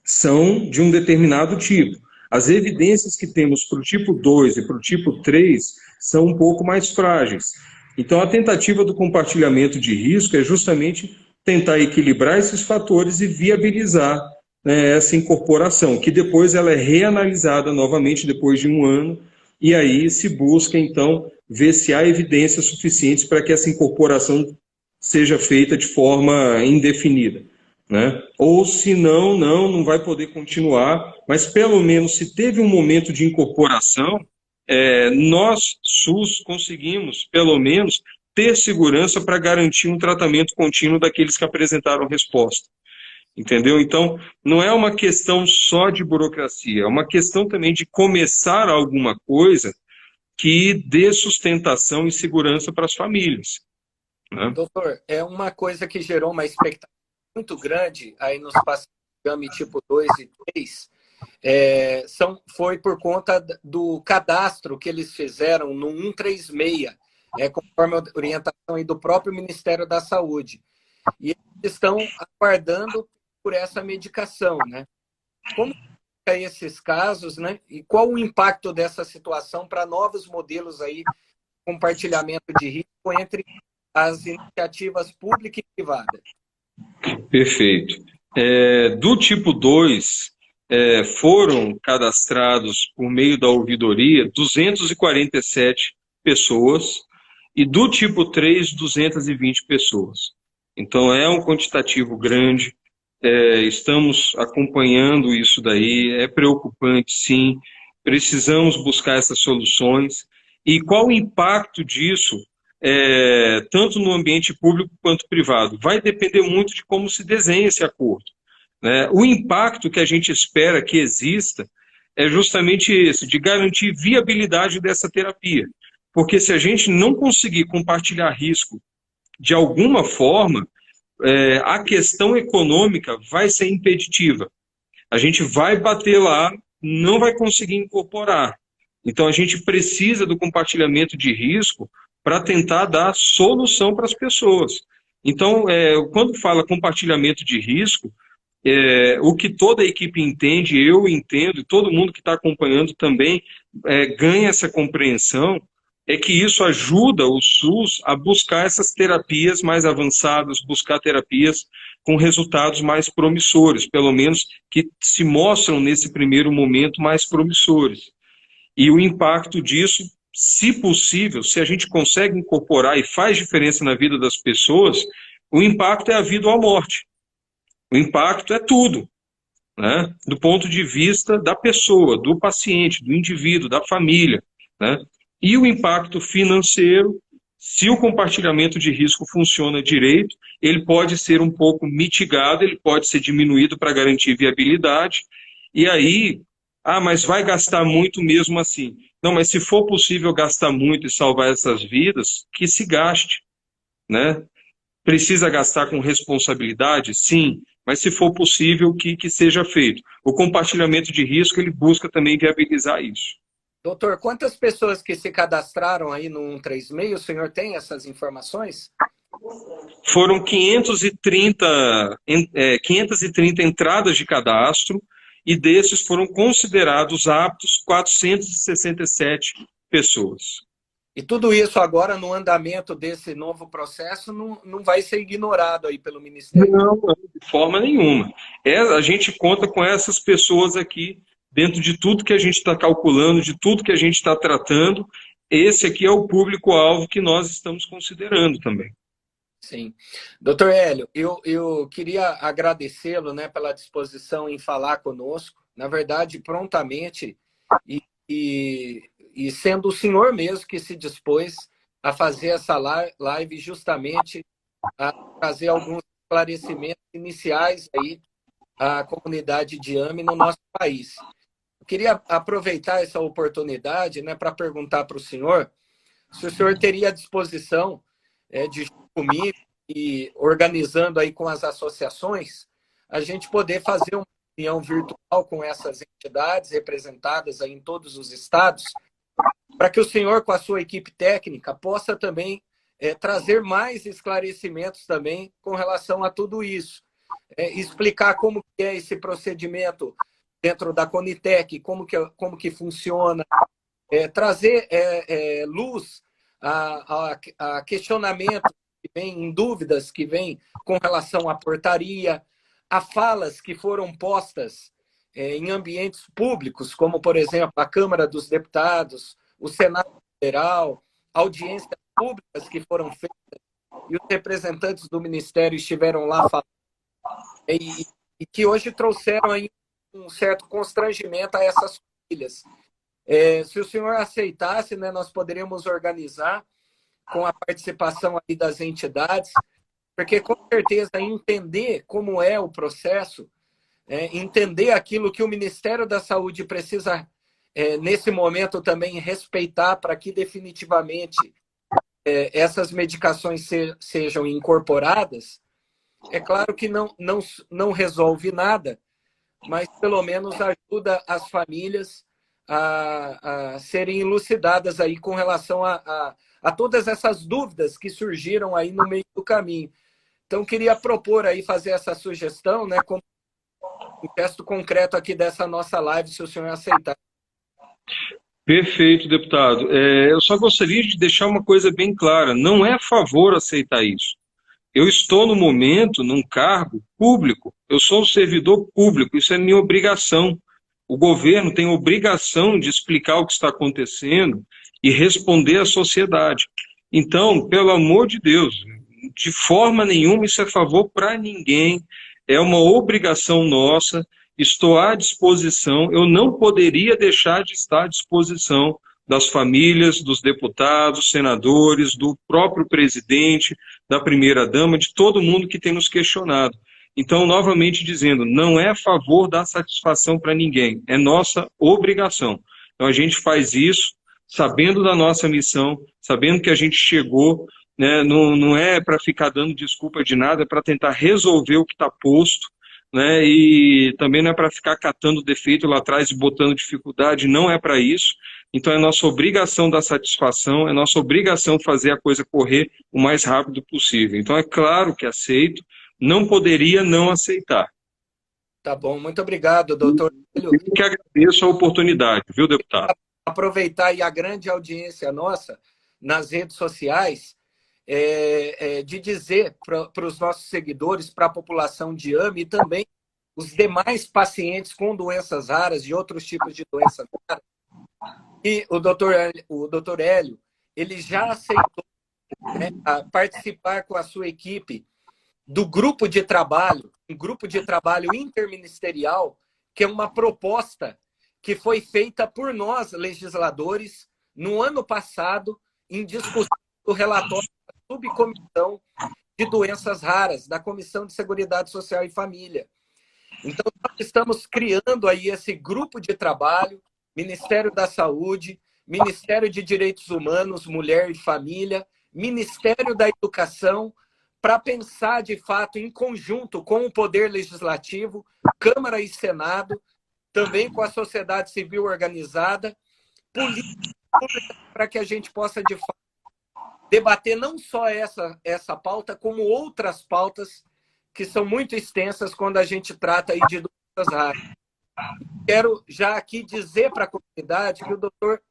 S1: são de um determinado tipo. As evidências que temos para o tipo 2 e para o tipo 3 são um pouco mais frágeis. Então, a tentativa do compartilhamento de risco é justamente tentar equilibrar esses fatores e viabilizar, né, essa incorporação, que depois ela é reanalisada novamente depois de um ano, e aí se busca, então, ver se há evidências suficientes para que essa incorporação seja feita de forma indefinida, né? Ou se não vai poder continuar, mas pelo menos se teve um momento de incorporação, nós, SUS, conseguimos, pelo menos, ter segurança para garantir um tratamento contínuo daqueles que apresentaram resposta. Entendeu? Então, não é uma questão só de burocracia, é uma questão também de começar alguma coisa que dê sustentação e segurança para as famílias, né?
S2: Doutor, é uma coisa que gerou uma expectativa muito grande aí nos pacientes de AMI tipo 2 e 3, foi por conta do cadastro que eles fizeram no 136, conforme a orientação aí do próprio Ministério da Saúde. E eles estão aguardando por essa medicação, né? Como é esses casos, né? E qual o impacto dessa situação para novos modelos aí, compartilhamento de risco entre as iniciativas públicas e privadas?
S1: Perfeito. Do tipo 2, foram cadastrados por meio da ouvidoria 247 pessoas e do tipo 3, 220 pessoas. Então é um quantitativo grande, estamos acompanhando isso daí, é preocupante sim, precisamos buscar essas soluções. E qual o impacto disso tanto no ambiente público quanto privado. Vai depender muito de como se desenha esse acordo, né? O impacto que a gente espera que exista é justamente esse, de garantir viabilidade dessa terapia. Porque se a gente não conseguir compartilhar risco de alguma forma, a questão econômica vai ser impeditiva. A gente vai bater lá, não vai conseguir incorporar. Então, a gente precisa do compartilhamento de risco para tentar dar solução para as pessoas. Então, quando fala compartilhamento de risco, o que toda a equipe entende, eu entendo, e todo mundo que está acompanhando também ganha essa compreensão, é que isso ajuda o SUS a buscar essas terapias mais avançadas, buscar terapias com resultados mais promissores, pelo menos que se mostram nesse primeiro momento mais promissores. E o impacto disso, se possível, se a gente consegue incorporar e faz diferença na vida das pessoas, o impacto é a vida ou a morte. O impacto é tudo, né? Do ponto de vista da pessoa, do paciente, do indivíduo, da família, né? E o impacto financeiro, se o compartilhamento de risco funciona direito, ele pode ser um pouco mitigado, ele pode ser diminuído para garantir viabilidade, e aí, mas vai gastar muito mesmo assim. Não, mas se for possível gastar muito e salvar essas vidas, que se gaste, né? Precisa gastar com responsabilidade? Sim, mas se for possível, que seja feito. O compartilhamento de risco, ele busca também viabilizar isso.
S2: Doutor, quantas pessoas que se cadastraram aí no 136, o senhor tem essas informações?
S1: Foram 530 entradas de cadastro, e desses foram considerados aptos 467 pessoas.
S2: E tudo isso agora, no andamento desse novo processo, não vai ser ignorado aí pelo Ministério?
S1: Não, de forma nenhuma. A gente conta com essas pessoas aqui, dentro de tudo que a gente está calculando, de tudo que a gente está tratando. Esse aqui é o público-alvo que nós estamos considerando também.
S2: Sim. Doutor Hélio, eu queria agradecê-lo, né, pela disposição em falar conosco, na verdade, prontamente, e sendo o senhor mesmo que se dispôs a fazer essa live justamente a trazer alguns esclarecimentos iniciais aí à comunidade de AME no nosso país. Eu queria aproveitar essa oportunidade, né, para perguntar para o senhor se o senhor teria a disposição de comigo e organizando aí com as associações, a gente poder fazer uma reunião virtual com essas entidades representadas aí em todos os estados, para que o senhor, com a sua equipe técnica, possa também trazer mais esclarecimentos também com relação a tudo isso. Explicar como que é esse procedimento dentro da Conitec, como que funciona, trazer luz a questionamentos que vêm, em dúvidas que vêm com relação à portaria, a falas que foram postas em ambientes públicos, como, por exemplo, a Câmara dos Deputados, o Senado Federal, audiências públicas que foram feitas e os representantes do Ministério estiveram lá falando, e que hoje trouxeram aí um certo constrangimento a essas famílias. Se o senhor aceitasse, né, nós poderíamos organizar com a participação aí das entidades, porque com certeza entender como é o processo, entender aquilo que o Ministério da Saúde precisa, nesse momento, também respeitar para que definitivamente essas medicações sejam incorporadas. É claro que não resolve nada, mas pelo menos ajuda as famílias a serem elucidadas aí com relação a todas essas dúvidas que surgiram aí no meio do caminho. Então, queria propor aí, fazer essa sugestão, né, como um gesto concreto aqui dessa nossa live, se o senhor aceitar.
S1: Perfeito, deputado. Eu só gostaria de deixar uma coisa bem clara, não é a favor aceitar isso. Eu estou, no momento, num cargo público, eu sou um servidor público, isso é minha obrigação. O governo tem obrigação de explicar o que está acontecendo e responder à sociedade. Então, pelo amor de Deus, de forma nenhuma isso é favor para ninguém, é uma obrigação nossa, estou à disposição, eu não poderia deixar de estar à disposição das famílias, dos deputados, senadores, do próprio presidente, da primeira-dama, de todo mundo que tem nos questionado. Então, novamente dizendo, não é a favor da satisfação para ninguém, é nossa obrigação. Então, a gente faz isso sabendo da nossa missão, sabendo que a gente chegou, né, não é para ficar dando desculpa de nada, é para tentar resolver o que está posto, né, e também não é para ficar catando defeito lá atrás e botando dificuldade, não é para isso. Então é nossa obrigação dar satisfação, é nossa obrigação fazer a coisa correr o mais rápido possível. Então é claro que aceito, não poderia não aceitar.
S2: Tá bom, muito obrigado, doutor Hélio.
S1: Eu que agradeço a oportunidade, viu, deputado?
S2: Aproveitar aí a grande audiência nossa nas redes sociais, de dizer para os nossos seguidores, para a população de AME e também os demais pacientes com doenças raras e outros tipos de doenças raras, e o doutor Hélio, ele já aceitou, né, participar com a sua equipe do grupo de trabalho, um grupo de trabalho interministerial, que é uma proposta que foi feita por nós, legisladores, no ano passado, em discussão do relatório da subcomissão de doenças raras, da Comissão de Seguridade Social e Família. Então, nós estamos criando aí esse grupo de trabalho, Ministério da Saúde, Ministério de Direitos Humanos, Mulher e Família, Ministério da Educação, para pensar, de fato, em conjunto com o Poder Legislativo, Câmara e Senado, também com a sociedade civil organizada, política para que a gente possa, de fato, debater não só essa pauta, como outras pautas que são muito extensas quando a gente trata aí de doenças raras. Quero já aqui dizer para a comunidade que o doutor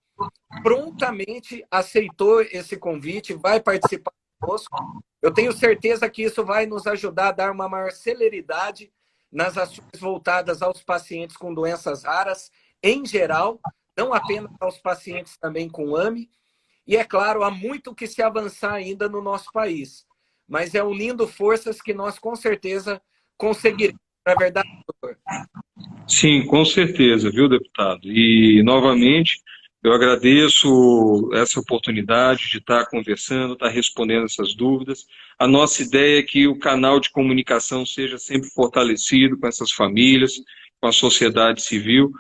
S2: prontamente aceitou esse convite, vai participar conosco. Eu tenho certeza que isso vai nos ajudar a dar uma maior celeridade nas ações voltadas aos pacientes com doenças raras, em geral, não apenas aos pacientes também com AME. E, é claro, há muito que se avançar ainda no nosso país. Mas é unindo forças que nós, com certeza, conseguiremos. Não é verdade, doutor?
S1: Sim, com certeza, viu, deputado? E, novamente, eu agradeço essa oportunidade de estar conversando, estar respondendo essas dúvidas. A nossa ideia é que o canal de comunicação seja sempre fortalecido com essas famílias, com a sociedade civil.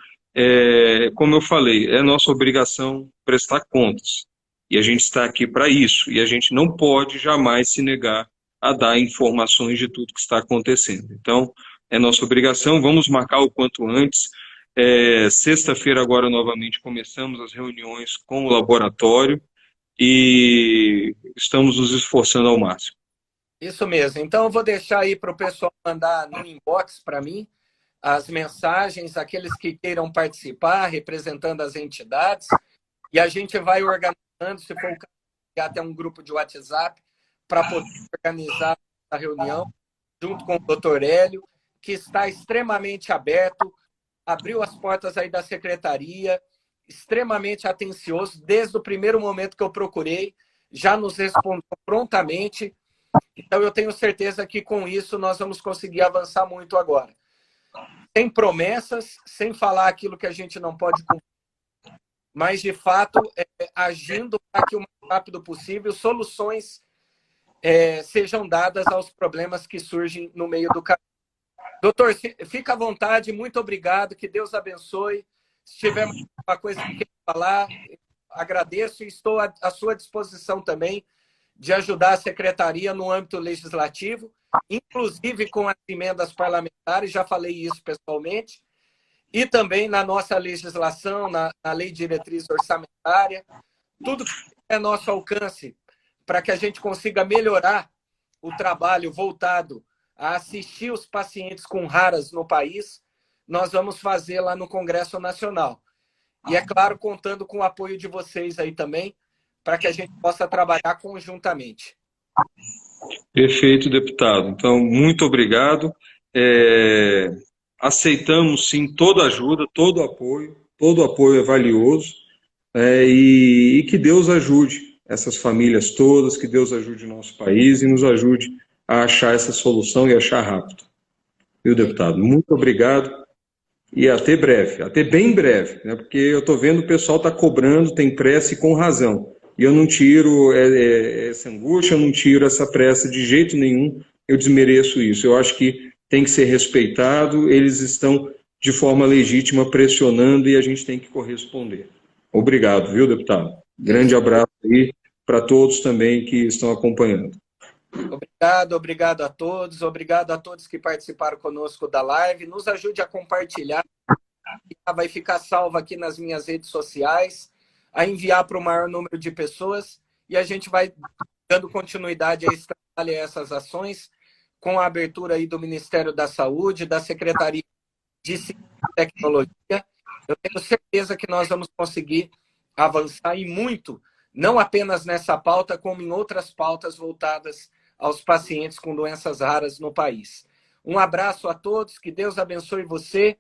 S1: Como eu falei, é nossa obrigação prestar contas. E a gente está aqui para isso. E a gente não pode jamais se negar a dar informações de tudo que está acontecendo. Então, é nossa obrigação, vamos marcar o quanto antes. Sexta-feira agora novamente começamos as reuniões com o laboratório e estamos nos esforçando ao máximo.
S2: Isso mesmo. Então eu vou deixar aí para o pessoal mandar no inbox para mim as mensagens, aqueles que queiram participar, representando as entidades, e a gente vai organizando, se for o caso, até um grupo de WhatsApp para poder organizar a reunião junto com o doutor Hélio, que está extremamente aberto, abriu as portas aí da secretaria, extremamente atencioso, desde o primeiro momento que eu procurei, já nos respondeu prontamente. Então eu tenho certeza que com isso nós vamos conseguir avançar muito agora. Sem promessas, sem falar aquilo que a gente não pode cumprir, mas de fato agindo para que o mais rápido possível soluções sejam dadas aos problemas que surgem no meio do caminho. Doutor, fica à vontade, muito obrigado, que Deus abençoe. Se tiver alguma coisa que queira falar, agradeço e estou à sua disposição também de ajudar a secretaria no âmbito legislativo, inclusive com as emendas parlamentares, já falei isso pessoalmente, e também na nossa legislação, na lei de diretriz orçamentária, tudo que é nosso alcance para que a gente consiga melhorar o trabalho voltado a assistir os pacientes com raras no país, nós vamos fazer lá no Congresso Nacional. E, é claro, contando com o apoio de vocês aí também, para que a gente possa trabalhar conjuntamente.
S1: Perfeito, deputado. Então, muito obrigado. Aceitamos, sim, toda ajuda, todo apoio é valioso, e que Deus ajude essas famílias todas, que Deus ajude o nosso país e nos ajude a achar essa solução e achar rápido. Viu, deputado? Muito obrigado e até bem breve, né? Porque eu estou vendo o pessoal está cobrando, tem pressa e com razão. E eu não tiro essa angústia, eu não tiro essa pressa de jeito nenhum, eu desmereço isso. Eu acho que tem que ser respeitado, eles estão de forma legítima pressionando e a gente tem que corresponder. Obrigado, viu, deputado? Grande abraço aí para todos também que estão acompanhando.
S2: Obrigado a todos que participaram conosco da live. Nos ajude a compartilhar, vai ficar salvo aqui nas minhas redes sociais, a enviar para o maior número de pessoas e a gente vai dando continuidade a esse trabalho e a essas ações com a abertura aí do Ministério da Saúde, da Secretaria de Ciência e Tecnologia. Eu tenho certeza que nós vamos conseguir avançar e muito, não apenas nessa pauta, como em outras pautas voltadas aos pacientes com doenças raras no país. Um abraço a todos, que Deus abençoe você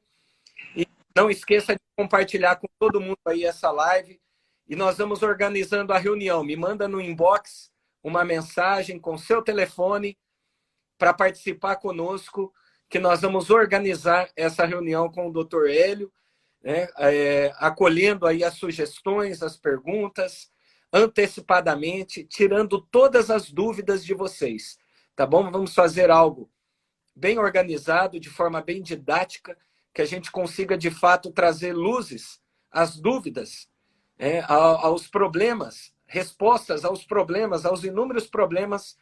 S2: e não esqueça de compartilhar com todo mundo aí essa live e nós vamos organizando a reunião. Me manda no inbox uma mensagem com seu telefone para participar conosco, que nós vamos organizar essa reunião com o Dr. Hélio, né, acolhendo aí as sugestões, as perguntas, antecipadamente, tirando todas as dúvidas de vocês, tá bom? Vamos fazer algo bem organizado, de forma bem didática, que a gente consiga, de fato, trazer luzes às dúvidas, aos problemas, respostas aos problemas, aos inúmeros problemas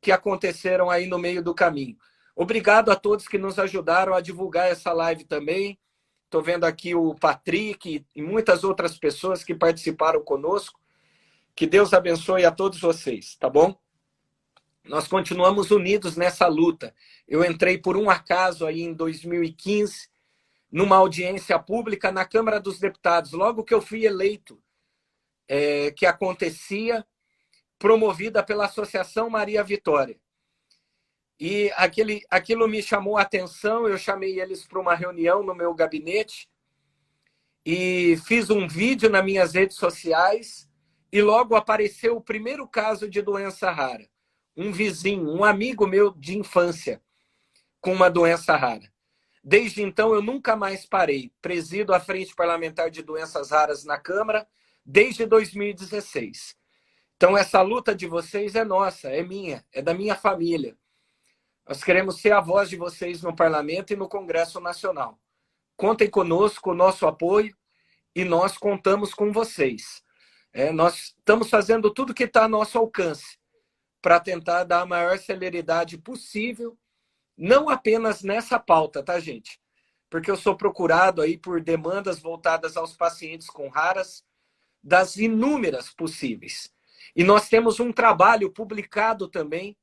S2: que aconteceram aí no meio do caminho. Obrigado a todos que nos ajudaram a divulgar essa live também. Estou vendo aqui o Patrick e muitas outras pessoas que participaram conosco. Que Deus abençoe a todos vocês, tá bom? Nós continuamos unidos nessa luta. Eu entrei por um acaso aí em 2015, numa audiência pública na Câmara dos Deputados, logo que eu fui eleito, que acontecia, promovida pela Associação Maria Vitória. E aquilo me chamou a atenção, eu chamei eles para uma reunião no meu gabinete e fiz um vídeo nas minhas redes sociais e logo apareceu o primeiro caso de doença rara. Um vizinho, um amigo meu de infância com uma doença rara. Desde então, eu nunca mais parei. Presido a Frente Parlamentar de Doenças Raras na Câmara desde 2016. Então, essa luta de vocês é nossa, é minha, é da minha família. Nós queremos ser a voz de vocês no Parlamento e no Congresso Nacional. Contem conosco, o nosso apoio, e nós contamos com vocês. Nós estamos fazendo tudo que está a nosso alcance para tentar dar a maior celeridade possível, não apenas nessa pauta, tá, gente? Porque eu sou procurado aí por demandas voltadas aos pacientes com raras, das inúmeras possíveis. E nós temos um trabalho publicado também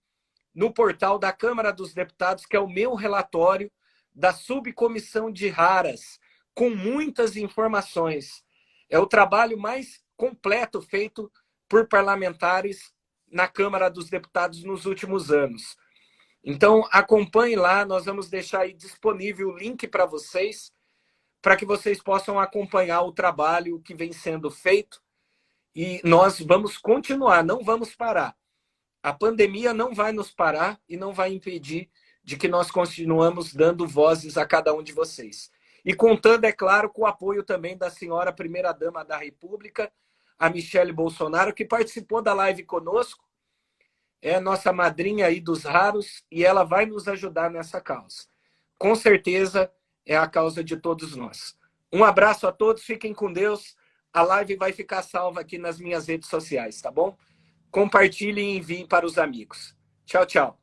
S2: no portal da Câmara dos Deputados, que é o meu relatório da subcomissão de raras, com muitas informações. É o trabalho mais completo feito por parlamentares na Câmara dos Deputados nos últimos anos. Então, acompanhe lá, nós vamos deixar aí disponível o link para vocês, para que vocês possam acompanhar o trabalho que vem sendo feito. E nós vamos continuar, não vamos parar. A pandemia não vai nos parar e não vai impedir de que nós continuamos dando vozes a cada um de vocês. E contando, é claro, com o apoio também da senhora primeira-dama da República, a Michele Bolsonaro, que participou da live conosco, é nossa madrinha aí dos raros, e ela vai nos ajudar nessa causa. Com certeza é a causa de todos nós. Um abraço a todos, fiquem com Deus. A live vai ficar salva aqui nas minhas redes sociais, tá bom? Compartilhem e enviem para os amigos. Tchau, tchau.